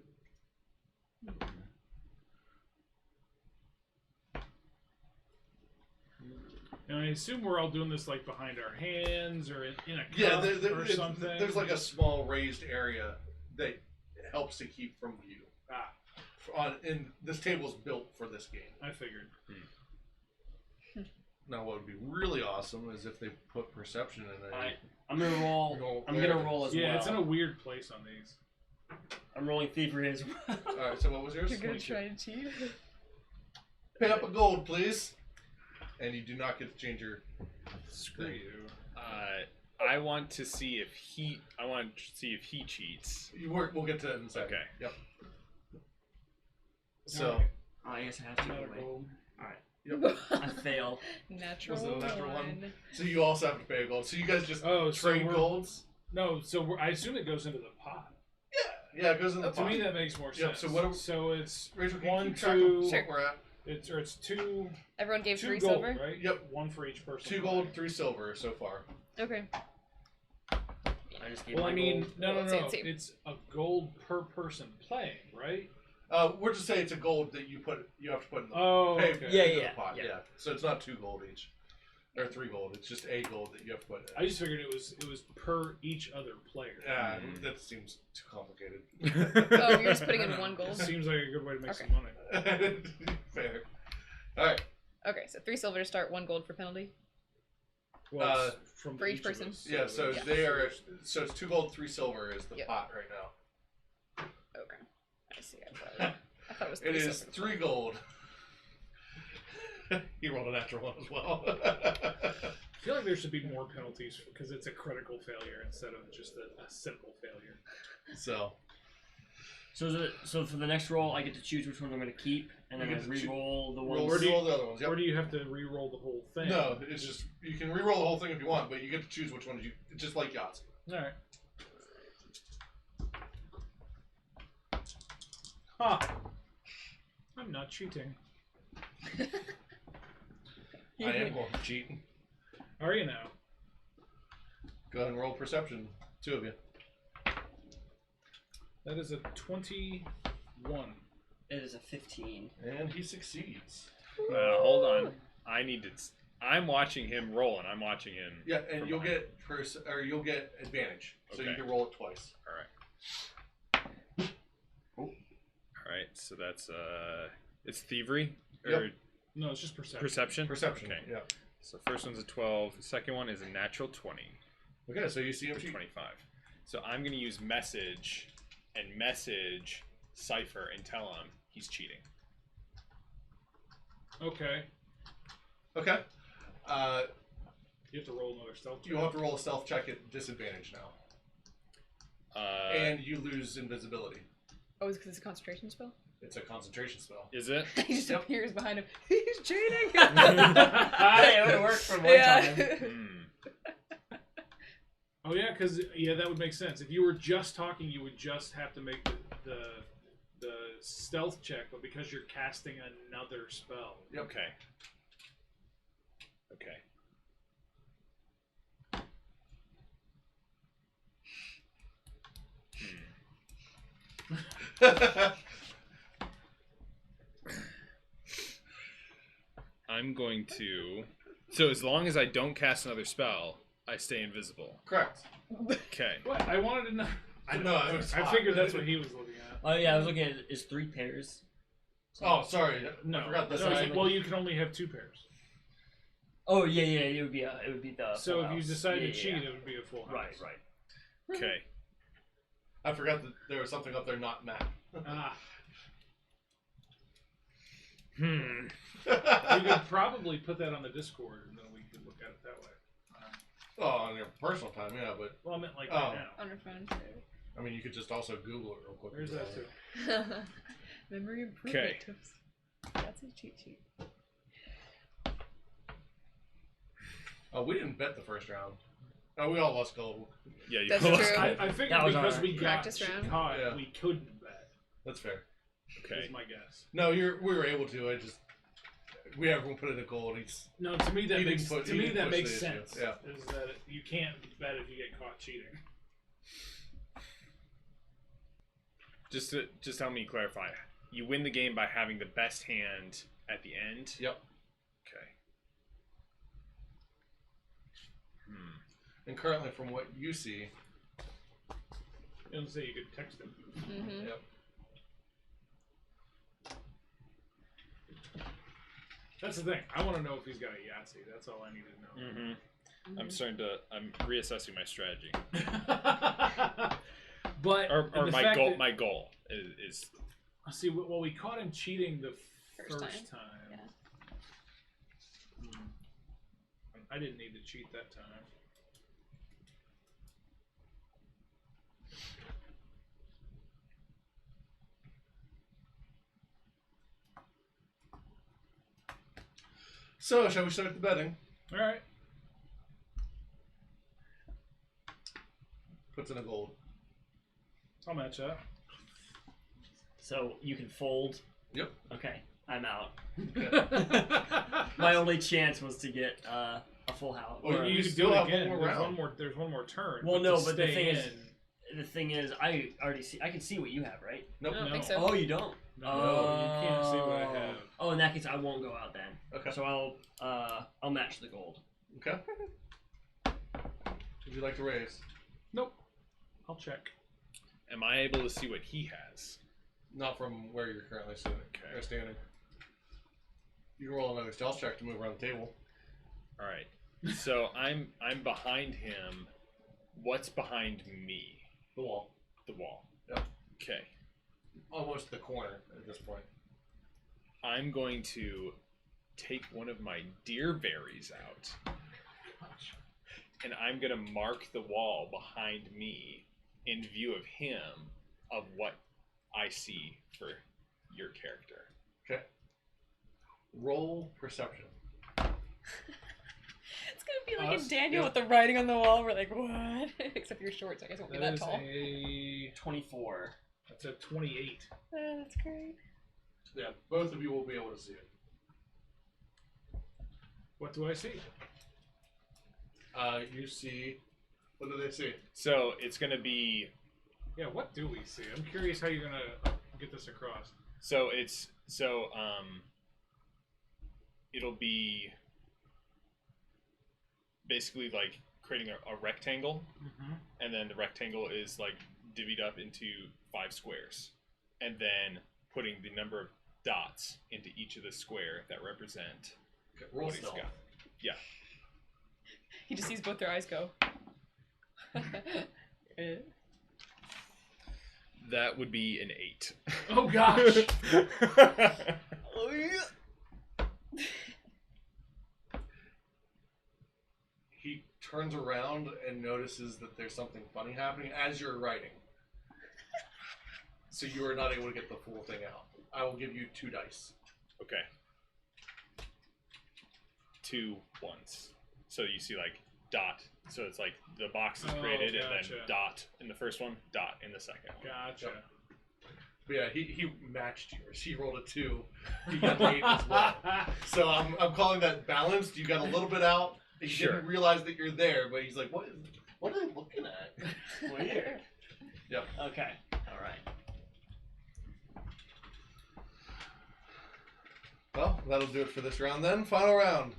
And I assume we're all doing this like behind our hands or in a cup Yeah, or something. there's like a small raised area that helps to keep from view. And this table's built for this game. I figured. Now, what would be really awesome is if they put perception in it. I'm gonna roll. I'm gonna roll as well. Yeah, it's in a weird place on these. I'm rolling thievery as well. All right, so what was yours? You're gonna 22. try to cheat? Pay up a gold, please. And you do not get to change your. Screw you. I want to see if he. I want to see if he cheats. We'll get to it in a second. Okay. Yep. So. Alright. Oh, I guess I have to Another anyway. gold. Yep. I fail. Natural, Was it a natural one? one. So you also have to pay a gold. So you guys just Oh, so trade we're- golds. No, so I assume it goes into the pot. Yeah, it goes in the To pot. me, that makes more Yep, sense. so what are- So it's Rachel, can you one, keep track of two. what Sure. we're at? it's two Everyone gave two 3 gold, silver? right? Yep. One for each person. 2 gold, 3 silver so far. Okay. I just gave Well, my I mean, gold. no. Let's see. It's a gold per person playing, right? We're just saying it's a gold that you have to put in the Oh, pay- okay. Yeah, into the yeah, pot. yeah. Yeah. So it's not 2 gold each. Or 3 gold. It's just a gold that you have to put in. I just figured it was per each other player. Yeah, that seems too complicated. Oh, you're just putting in 1 gold? Seems like a good way to make Okay. some money. Fair. Alright. Okay, so 3 silver to start, 1 gold for penalty. Well, it's from for each of person. us, Yeah, so Yeah. they are. So it's 2 gold, 3 silver is the Yep. pot right now. Okay. I see. I thought it was 3 It is silver. 3 gold. He rolled a natural one as well. I feel like there should be more penalties because it's a critical failure instead of just a simple failure. So So for the next roll, I get to choose which one I'm going to keep, and then You I get to re-roll the roll ones. the other ones. Yep. Or do you have to re-roll the whole thing? No, it's just you can re-roll the whole thing if you want, but you get to choose which ones you. It's just like Yahtzee. All right. Ha! I'm not cheating. I am going to cheat. Are you now? Go ahead and roll perception, 2 of you. That is a 21. It is a 15. And he succeeds. Hold on. I'm watching him roll, and I'm watching him. Yeah, and you'll get you'll get advantage, so you Okay. can roll it twice. All right. All right. So that's it's thievery or Yep. No, it's just perception. perception. Perception. Okay. Yeah. So first one's a 12. The second one is a natural 20. Okay, so you see him cheat. 25. So I'm gonna use message Cypher and tell him he's cheating. Okay. Okay. You have to roll another stealth check. You'll have to roll a stealth check at disadvantage now, and you lose invisibility. Oh, is it because it's a concentration spell? It's a concentration spell. Is it? He just Yep. appears behind him. He's cheating! Hey, it would work for one time. Hmm. Oh yeah, because that would make sense. If you were just talking, you would just have to make the stealth check, but because you're casting another spell. Yep. Okay. Okay. I'm going to. So as long as I don't cast another spell, I stay invisible. Correct. Okay. What? I wanted to know. I know. I was I figured that's what he was looking at. Oh yeah, I was looking at is 3 pairs. Oh, sorry. No, I forgot this. no, side. well, you can only have 2 pairs. Oh yeah, it would be the. So full if you house. decide to Yeah, cheat, yeah. it would be a full house. Right. Okay. I forgot that there was something up there not mapped. Ah, Hmm. you could probably put that on the Discord, and then we could look at it that way. Oh, on your personal time, yeah, but Well, I meant like Oh. right now. On her phone too. I mean, you could just also Google it real quick. There's that too. Memory improvement Okay. tips. That's a cheat sheet. Oh, we didn't bet the first round. Oh, we all lost gold. Yeah, you That's lost. true. I figured That was because our we got practice round. caught, Yeah. we couldn't bet. That's fair. Okay. Is my guess. No, we were able to. Everyone put in a gold. No, to me that He didn't makes put- to he me didn't that push makes the issue. sense. Yeah. Is that you can't bet if you get caught cheating. Just help me clarify. You win the game by having the best hand at the end. Yep. Okay. Hmm. And currently, from what you see, It doesn't say you could text him. Mm-hmm. yep. That's the thing. I want to know if he's got a Yahtzee. That's all I need to know. Mm-hmm. I'm reassessing my strategy. But Or the my fact goal. that- My goal is See, well, we caught him cheating the First first time. time. Yeah. I didn't need to cheat that time. So, shall we start the betting? All right. Puts in a gold. I'll match that. So you can fold. Yep. Okay, I'm out. Okay. My only chance was to get a full house. Well, Or- you could still do it have again. one more There's round. There's one more turn. Well, no, to but the stay thing in, is, I already see. I can see what you have, right? Nope. I don't No. think so. Oh, you don't. no, you can't see what I have. Oh, in that case, I won't go out then. Okay. So I'll match the gold. Okay. Would you like to raise? Nope. I'll check. am I able to see what he has? Not from where you're currently sitting. Okay. Or standing. You can roll another stealth check to move around the table. All right. So I'm behind him. What's behind me? The wall. The wall. Yep. Okay. Almost the corner at this point. I'm going to take one of my deer berries out, and I'm going to mark the wall behind me in view of him of what I see for your character. Okay. Roll perception. It's gonna be like Us? in Daniel Yeah. with the writing on the wall. We're like, what? Except you're short, so I guess it won't be That that is tall. 24. That's a 28. That's great. Yeah, both of you will be able to see it. What do I see? You see. What do they see? So it's going to be. Yeah, what do we see? I'm curious how you're gonna get this across. So it'll be basically like creating a rectangle, and then the rectangle is like divvied up into 5 squares, and then putting the number of dots into each of the square that represent Roll what he's stealth. got. Yeah. He just sees both their eyes go. That would be an 8. Oh gosh. He turns around and notices that there's something funny happening as you're writing. So you are not able to get the full thing out. I will give you 2 dice. Okay. 2 ones. So you see like dot. So it's like the box is created and then dot in the first one, dot in the second one. Gotcha. Yep. But yeah, he matched yours. He rolled a 2. He got an 8 as well. So I'm calling that balanced. You got a little bit out. He didn't realize that you're there, but he's like, what are they looking at? Weird. Yep. Okay. All right. Well, that'll do it for this round then. Final round.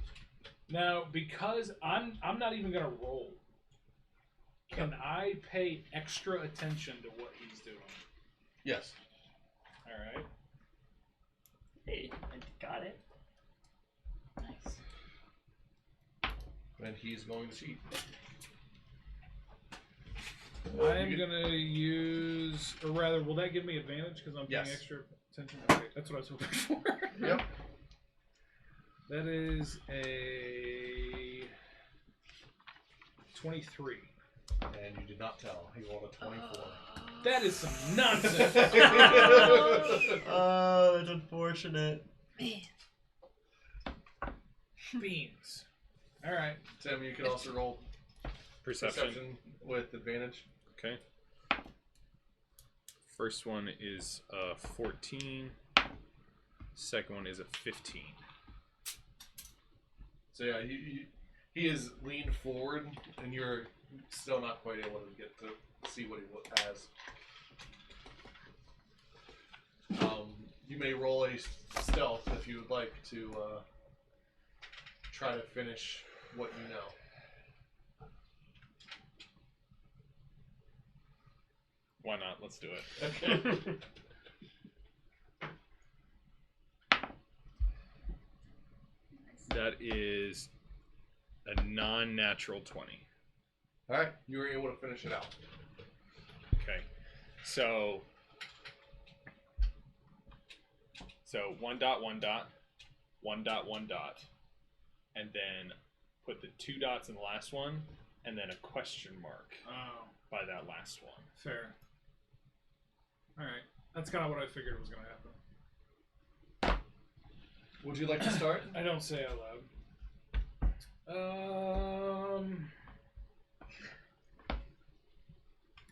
Now, because I'm not even gonna roll, can I pay extra attention to what he's doing? Yes. All right. Hey, I got it. Nice. And he's going to cheat. I'm gonna use, or rather, will that give me advantage because I'm paying extra attention? Okay, that's what I was hoping for. Yep. That is a 23. And you did not tell. He rolled a 24. That is some nonsense. Oh, that's unfortunate. Beans. All right. Tim, you can also roll Perception. with advantage. Okay. First one is 14. Second one is a 15. So yeah, he is leaned forward, and you're still not quite able to get to see what he has. You may roll a stealth if you would like to try to finish what you know. Why not? Let's do it. Okay. That is a non-natural 20. All right, you were able to finish it out. Okay. So 1 dot, 1 dot, 1 dot, 1 dot, and then put the 2 dots in the last one, and then a question mark by that last one. Fair. All right. That's kind of what I figured was going to happen. Would you like to start? I don't say out loud.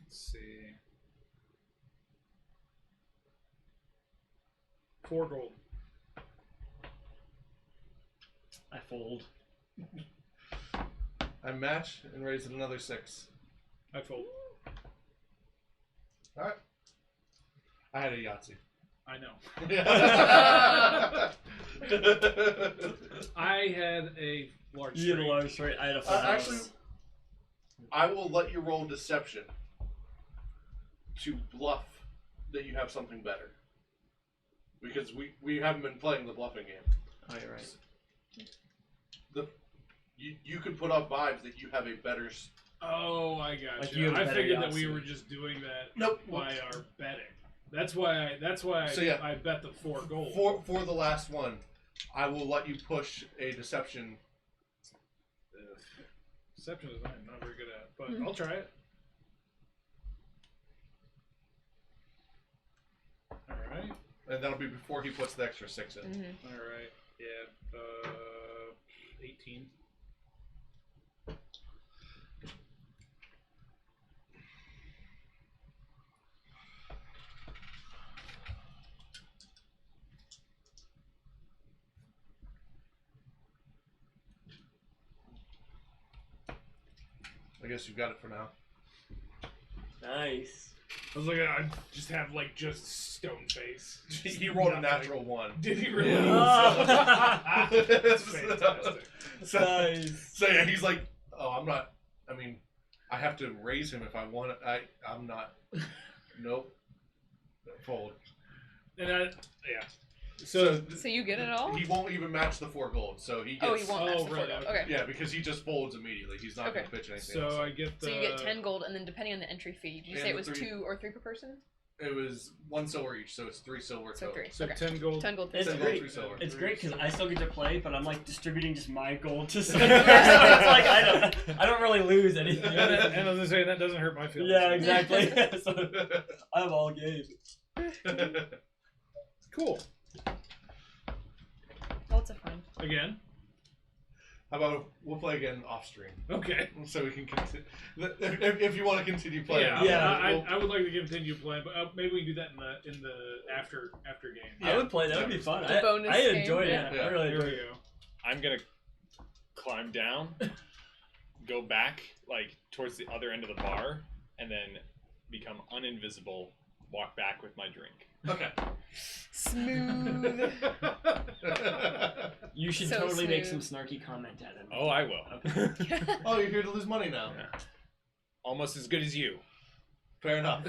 Let's see. 4 gold. I fold. I match and raise it another 6. I fold. All right. I had a Yahtzee. I know. I had a large. You had a large straight. I had a full house. Actually, I will let you roll deception to bluff that you have something better. Because we haven't been playing the bluffing game. Oh, you're right. You could put off vibes that you have a better. Oh, I got Like you. you have I better figured that we Yahtzee. were just doing that Nope. by our betting. That's why. So, yeah. I bet the 4 gold. For the last one, I will let you push a deception. Deception is I'm not very good at, but I'll try it. All right. And that'll be before he puts the extra 6 in. Mm-hmm. All right. Yeah. 18. I guess you've got it for now. Nice. I was like, I just have like just stone face. He rolled a natural 1. Did he really? That's fantastic. So yeah, he's like, oh, I'm not. I mean, I have to raise him if I want it. I'm not. Nope. Fold. And yeah. So you get it all? he won't even match the 4 gold. So he gets. Oh, he won't match the 4 really? gold. Okay. Yeah, because he just folds immediately. He's not going to pitch anything else. So I get the. So you get 10 gold, and then depending on the entry fee, did you say it was 2 or 3 per person? It was 1 silver each, so it's 3 silver So total. 3. So okay. 10 gold. 10 gold. It's 10 great. gold, 3 silver. It's great because I still get to play, but I'm like distributing just my gold to some. So it's like I don't really lose anything. And I was gonna say that doesn't hurt my feelings. Yeah, exactly. So I'm all game. Cool. Lots of fun. Again. How about we'll play again off stream, Okay. so we can continue. If you want to continue playing, I would like to continue playing, but maybe we can do that in the after game. I would play. That would be fun. The bonus I game, enjoyed it. yeah. I really There enjoyed we it. go. I'm gonna climb down, go back like towards the other end of the bar, and then become uninvisible. Walk back with my drink. Okay. Smooth. You should So totally make some smooth. snarky comment at him. Oh, I will. Oh, you're here to lose money now. Yeah. Almost as good as you. Fair enough.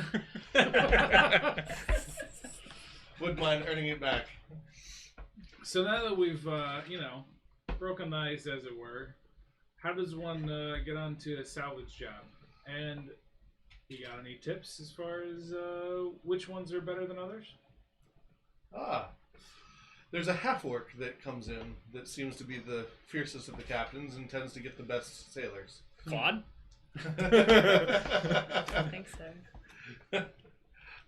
Wouldn't mind earning it back. So now that we've broken the ice, as it were, how does one get onto a salvage job? And you got any tips as far as which ones are better than others? There's a half-orc that comes in that seems to be the fiercest of the captains and tends to get the best sailors. Claude? I think so.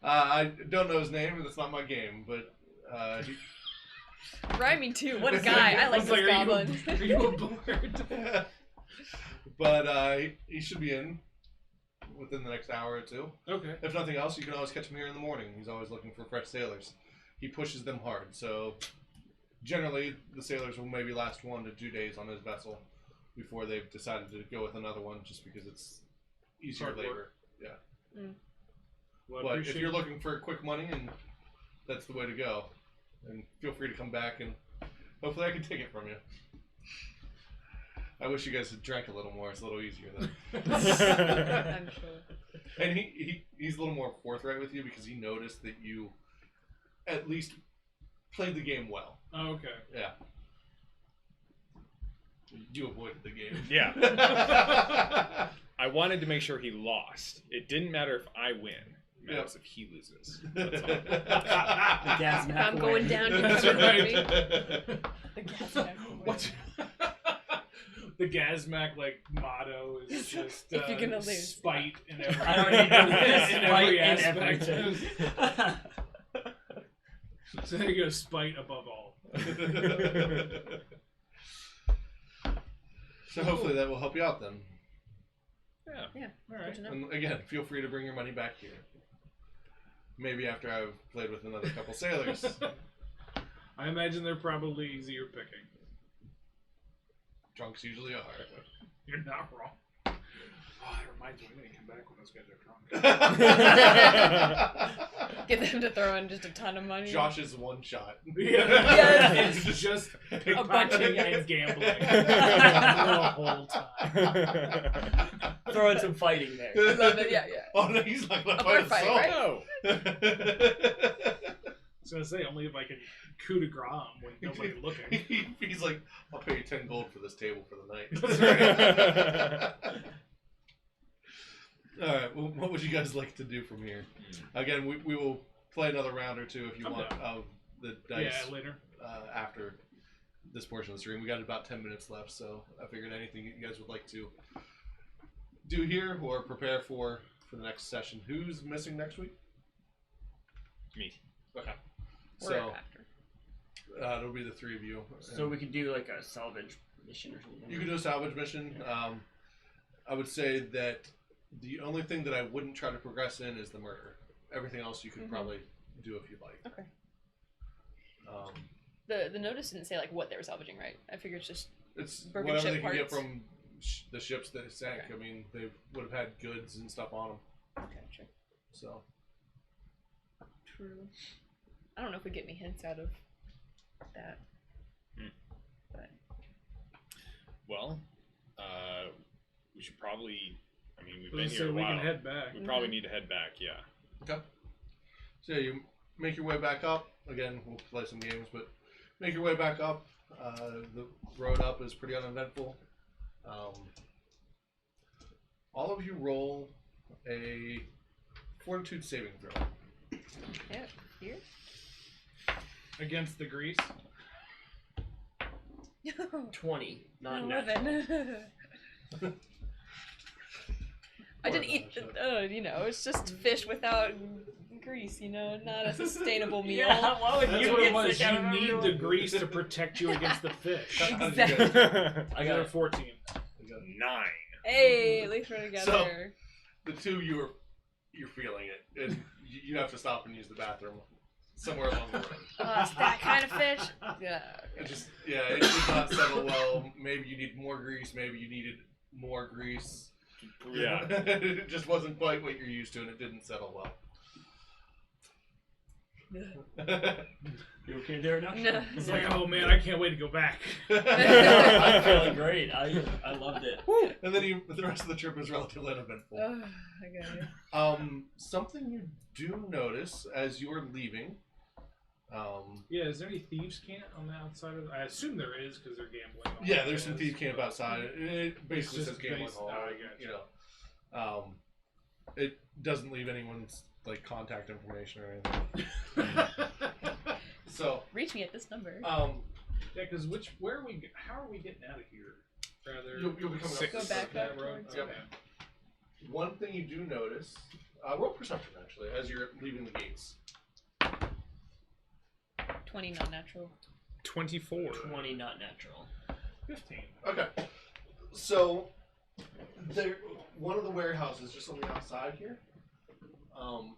I don't know his name, and that's not my game, but Rhyming too. What a guy. I like this goblin. Are you a bird? but he should be in within the next hour or 2. Okay. If nothing else, you can always catch him here in the morning. He's always looking for fresh sailors. He pushes them hard, so generally the sailors will maybe last 1 to 2 days on his vessel before they've decided to go with another one, just because it's easier Hard labor. work. Yeah. Well, But if you're looking for quick money, and that's the way to go, and feel free to come back, and hopefully I can take it from you. I wish you guys had drank a little more. It's a little easier then. I'm sure. And he's a little more forthright with you because he noticed that you at least played the game well. Oh, okay. Yeah. You avoided the game. Yeah. I wanted to make sure he lost. It didn't matter if I win. It matters if he loses. That's all. The gas If map I'm away. going down, you That's can right. me. The gas back. What's the Gazmac motto is just If you're gonna lose. spite in every, I don't need to in every aspect. everything. So there you go, spite above all. So hopefully that will help you out then. Yeah. Yeah. All right. Good to know. And again, feel free to bring your money back here. Maybe after I've played with another couple sailors. I imagine they're probably easier picking. Drunks usually are. You're not wrong. Oh, that reminds me, I'm gonna come back when those guys are drunk. Get them to throw in just a ton of money. Josh's one shot. Yes. It's just bunch of pickpocketing yes. and gambling the whole time. Throw in some fighting there. I love it. Yeah, yeah. Oh no, he's not gonna A fight bar fight, himself. right? No. I was gonna say only if I can coup de grace when nobody's looking. He's like, I'll pay you 10 gold for this table for the night. That's right. Alright, well, what would you guys like to do from here? Again, we will play another round or 2 if you I'm want down. of the dice Yeah, later. after this portion of the stream. We got about 10 minutes left, so I figured anything you guys would like to do here or prepare for the next session. Who's missing next week? Me. Okay. Or So after. it'll be the 3 of you. So we could do like a salvage mission or something. You could do a salvage mission. I would say that the only thing that I wouldn't try to progress in is the murder. Everything else you could probably do if you'd like. Okay. Um, The notice didn't say like what they were salvaging, right? I figured it's just it's Broken whatever ship they can get parts? from the ships that sank. Okay. I mean, they would have had goods and stuff on them. okay, sure. So True. I don't know if we get any hints out of that. But Well, we should probably. I mean, we've been Let's here say a we while. can head back. We probably need to head back. Yeah. Okay. So yeah, you make your way back up. Again, we'll play some games, but make your way back up. The road up is pretty uneventful. All of you roll a fortitude saving throw. yeah, here. Against the grease. 20, not natural. 11. I didn't eat. It's just fish without grease. Not a sustainable meal. Yeah, why would That's you what get it was. sick out You of need everyone? the grease to protect you against the fish. Exactly. I got a it. 14. 9. Hey, at least we're together. The two you're feeling it, and you have to stop and use the bathroom somewhere along the road. It's that kind of fish. Yeah. It did not settle well. Maybe you need more grease. Maybe you needed more grease. Yeah. It just wasn't quite what you're used to, and it didn't settle well. You okay there now? No. It's like, oh man, I can't wait to go back. I'm feeling great. I loved it. And then the rest of the trip is relatively uneventful. I got it. Something you do notice as you're leaving. Yeah, is there any thieves' camp on the outside of? I assume there is because they're gambling. Yeah, there's some thief camp outside. It basically It's says just gambling based- hall. I gotcha. You know, it doesn't leave anyone's like contact information or anything. So Reach me at this number. yeah, because how are we getting out of here? Rather, you'll be coming Six. up Go back that up road. towards- Yep. One thing you do notice, roll perception actually, as you're leaving the gates. 20 non-natural. 24. 20, not natural. 15. Okay. So one of the warehouses just on the outside here.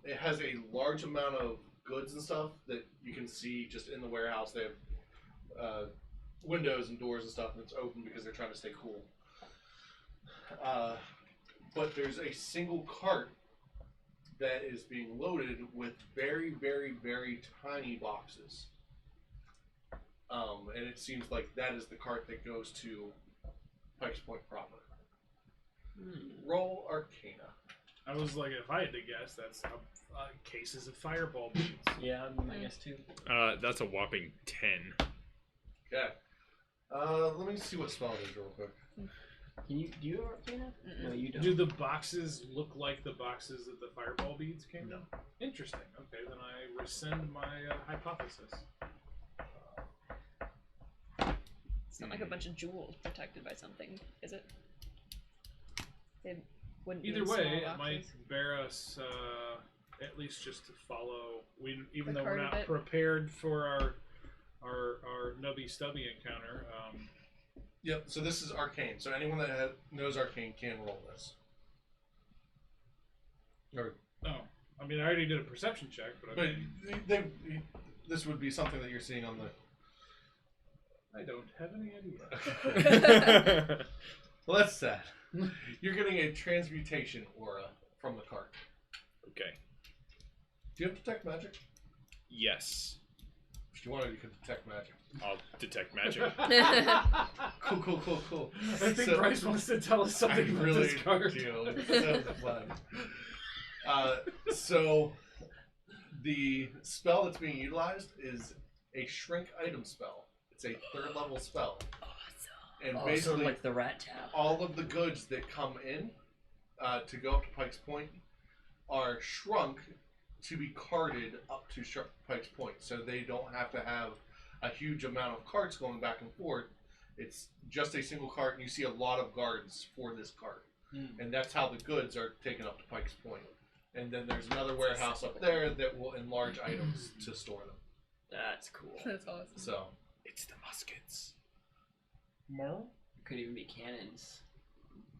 It has a large amount of goods and stuff that you can see just in the warehouse. They have windows and doors and stuff, and it's open because they're trying to stay cool. But there's a single cart that is being loaded with very, very, very tiny boxes. And it seems like that is the cart that goes to Pike's Point proper. Roll Arcana. I was like, if I had to guess, that's cases of fireball beads. Yeah, I guess too. That's a whopping 10. Okay. Let me see what spell it is real quick. Do you have Arcana? No, you don't. Do the boxes look like the boxes that the fireball beads came in? No. Interesting. Okay, then I rescind my hypothesis. It's not like a bunch of jewels protected by something, is it? They wouldn't be Either in way, small it might boxes. bear us at least just to follow. Even The though we're cart of not it. prepared for our nubby stubby encounter. Yep, so this is Arcane. So anyone that knows Arcane can roll this. Or, I mean, I already did a perception check, but I but mean, this would be something that you're seeing on the... I don't have any idea. Well, that's sad. You're getting a transmutation aura from the cart. Okay. Do you have Detect Magic? Yes. If you wanted, you could Detect Magic. I'll detect magic. Cool. I think Bryce wants to tell us something I about really this card. do. It's so fun. So the spell that's being utilized is a shrink item spell. It's a 3rd level spell. And Oh, basically, sort of like the rat tab. all of the goods that come in to go up to Pike's Point are shrunk to be carted up to Pike's Point, so they don't have to have a huge amount of carts going back and forth. It's just a single cart, and you see a lot of guards for this cart. And that's how the goods are taken up to Pike's Point. And then there's another warehouse up there that will enlarge items to store them. That's cool. That's awesome. So, It's the muskets. Merle? Could even be cannons.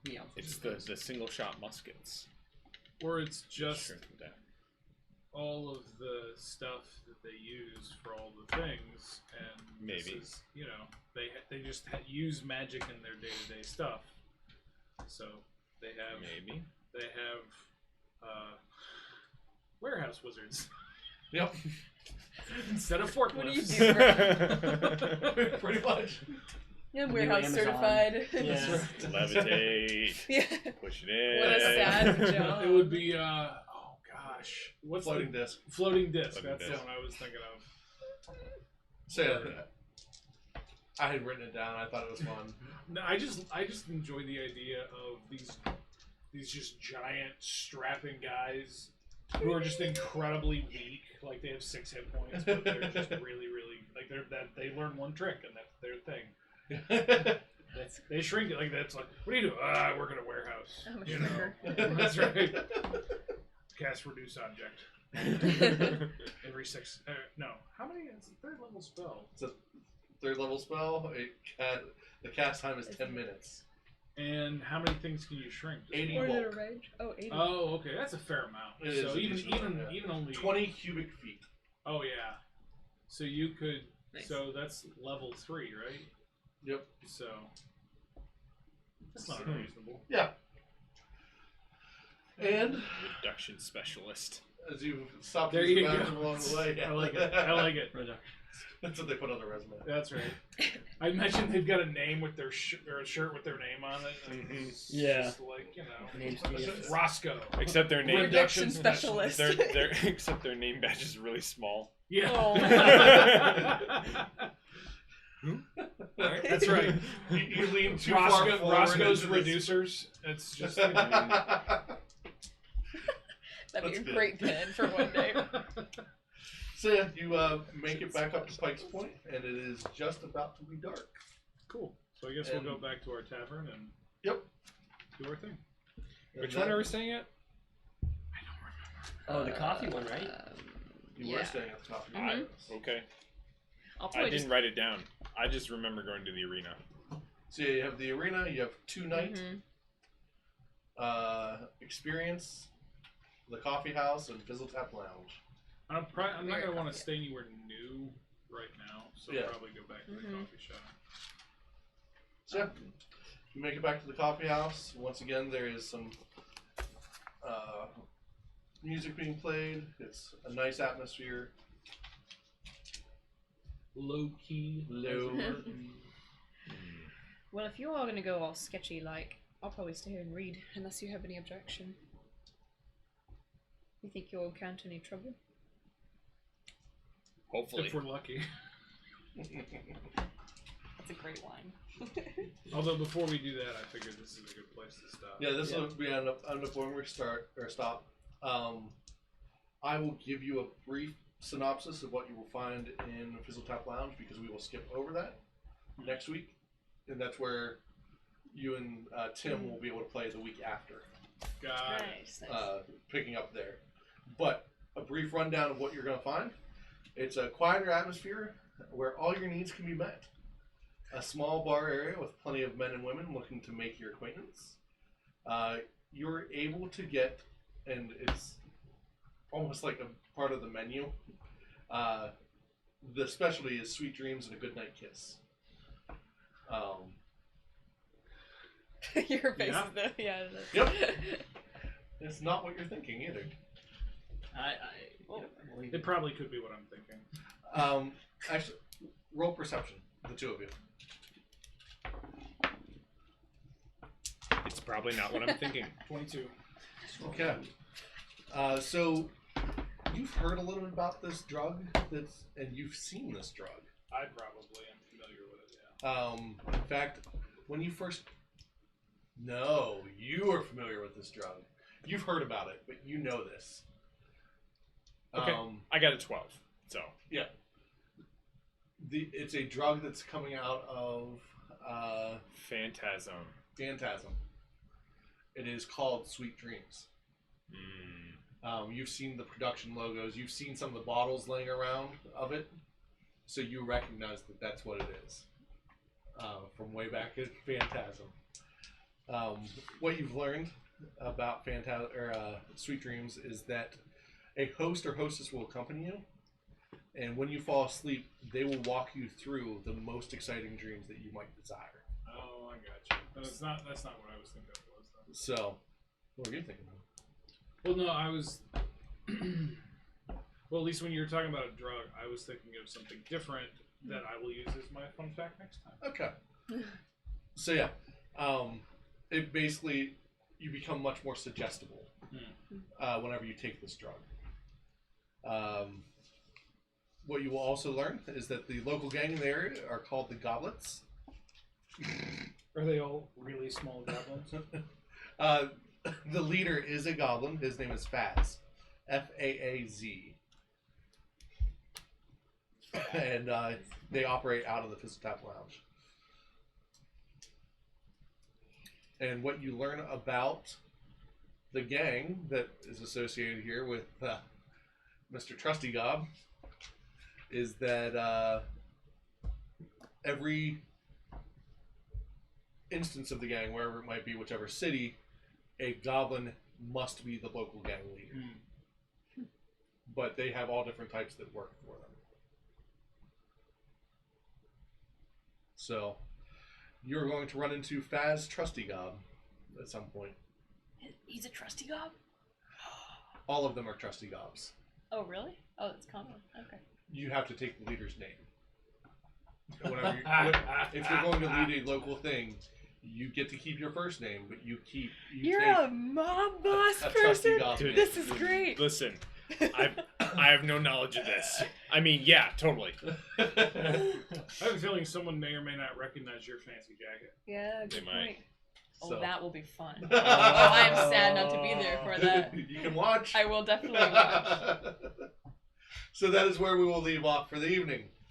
Yeah. It's the single shot muskets. Or it's just Shrink them down. all of the stuff that they use for all the things, and Maybe. this is, they just use magic in their day-to-day stuff. So they have Maybe. warehouse wizards. Yep. Instead of What do you forklifts. do? Pretty much. Yeah, I'm New warehouse Amazon. certified. Yeah. Levitate. Yeah. Push it in. What a sad job. It would be oh gosh, what's Floating the disc. floating disc? Floating That's disc. the one I was thinking of. So yeah, I had written it down. I thought it was fun. No, I just enjoy the idea of these just giant strapping guys who are just incredibly weak. Like they have 6 hit points, but they're just really like they learn one trick and that's their thing. They shrink it like that's like, what do you do? I work at a warehouse. I'm a You know. shrinker. That's right. Cast reduce object. Every 6. No, how many? It's a 3rd level spell. It's a 3rd level spell. The cast time is 10 minutes. And how many things can you shrink? Just 80 one? Or is it a bulk. rage? Oh, 80. Oh, okay, that's a fair amount. It is So a even decent amount, even only 20 cubic feet. Oh yeah. So you could. Nice. So that's level 3, right? Yep. So that's not unreasonable. Yeah. And Reduction specialist. as you stop There using you the go. bathroom along the way, I like it. I like it. That's what they put on the resume. That's right. I mentioned they've got a name with their or a shirt with their name on it. And it's Yeah. Just like Name Steve. Roscoe. Except their name Reduction specialist. except their name badge is really small. Yeah. Oh. That's right. You lean too far forward Roscoe's into this. reducers. It's just. That'd be That's a good. great pin for one day. So yeah, you make it back up to Pike's Point, and it is just about to be dark. Cool. So I guess And- we'll go back to our tavern and Yep. do our thing. Which one are we staying at? Oh, the coffee one, right? You were staying at the coffee Mhm. house. Okay. I'll I probably didn't just. write it down. I just remember going to the arena. So yeah, you have the arena, you have 2 night Mhm. experience, the coffee house, and Fizzle Tap Lounge. I'm not Very gonna want to coffee. stay anywhere new right now, so Yeah. I'll probably go back to the Mhm. coffee shop. So yeah, you make it back to the coffee house. Once again, there is some music being played. It's a nice atmosphere. Low key. Low. Well, if you're all gonna go all sketchy like, I'll probably stay here and read, unless you have any objection. You think you'll encounter any trouble? Hopefully. If we're lucky. That's a great line. Although before we do that, I figured this is a good place to stop. Yeah, this Yeah. will be end up when we start or stop. I will give you a brief synopsis of what you will find in Fizzle Tap Lounge because we will skip over that next week, and that's where you and Tim will be able to play the week after, God. Nice, nice. picking up there. But a brief rundown of what you're going to find. It's a quieter atmosphere where all your needs can be met. A small bar area with plenty of men and women looking to make your acquaintance. You're able to get, and it's almost like a part of the menu. The specialty is sweet dreams and a good night kiss. Your face Yeah. is the that's Yep. It's not what you're thinking either. It probably could be what I'm thinking. Actually, roll perception, the two of you. It's probably not what I'm thinking. 22. Okay. So you've heard a little bit about this drug and you've seen this drug. I probably am familiar with it, yeah. In fact, when you first... No, you are familiar with this drug. You've heard about it, but you know this. Okay. I got a 12. So Yeah. It's a drug that's coming out of Phantasm. Phantasm. It is called Sweet Dreams. You've seen the production logos. You've seen some of the bottles laying around of it. So you recognize that that's what it is. From way back at Phantasm. What you've learned about Sweet Dreams is that a host or hostess will accompany you, and when you fall asleep, they will walk you through the most exciting dreams that you might desire. Oh, I got you. But that's not what I was thinking it was, though. So, what were you thinking of? Well, no, I was... Well, at least when you were talking about a drug, I was thinking of something different that I will use as my fun fact next time. Okay. So yeah, it basically you become much more suggestible whenever you take this drug. What you will also learn is that the local gang in the area are called the Goblets. Are they all really small goblins? The leader is a goblin. His name is Faz. Faaz. And they operate out of the Fizzletap Lounge. And what you learn about the gang that is associated here with Mr. Trusty Gob is that every instance of the gang, wherever it might be, whichever city, a goblin must be the local gang leader. But they have all different types that work for them. So, you're going to run into Faz Trusty Gob at some point. He's a trusty gob? All of them are Trusty Gobs. Oh, really? Oh, that's common. Okay. You have to take the leader's name. If you're going to lead a local thing, you get to keep your first name, but You're a mob boss person? Dude, This is great. Listen, I have no knowledge of this. I mean, yeah, totally. I have a feeling someone may or may not recognize your fancy jacket. Yeah, good They might. point. Oh, So. that will be fun. Oh, I'm sad not to be there for that. You can watch. I will definitely watch. So that is where we will leave off for the evening.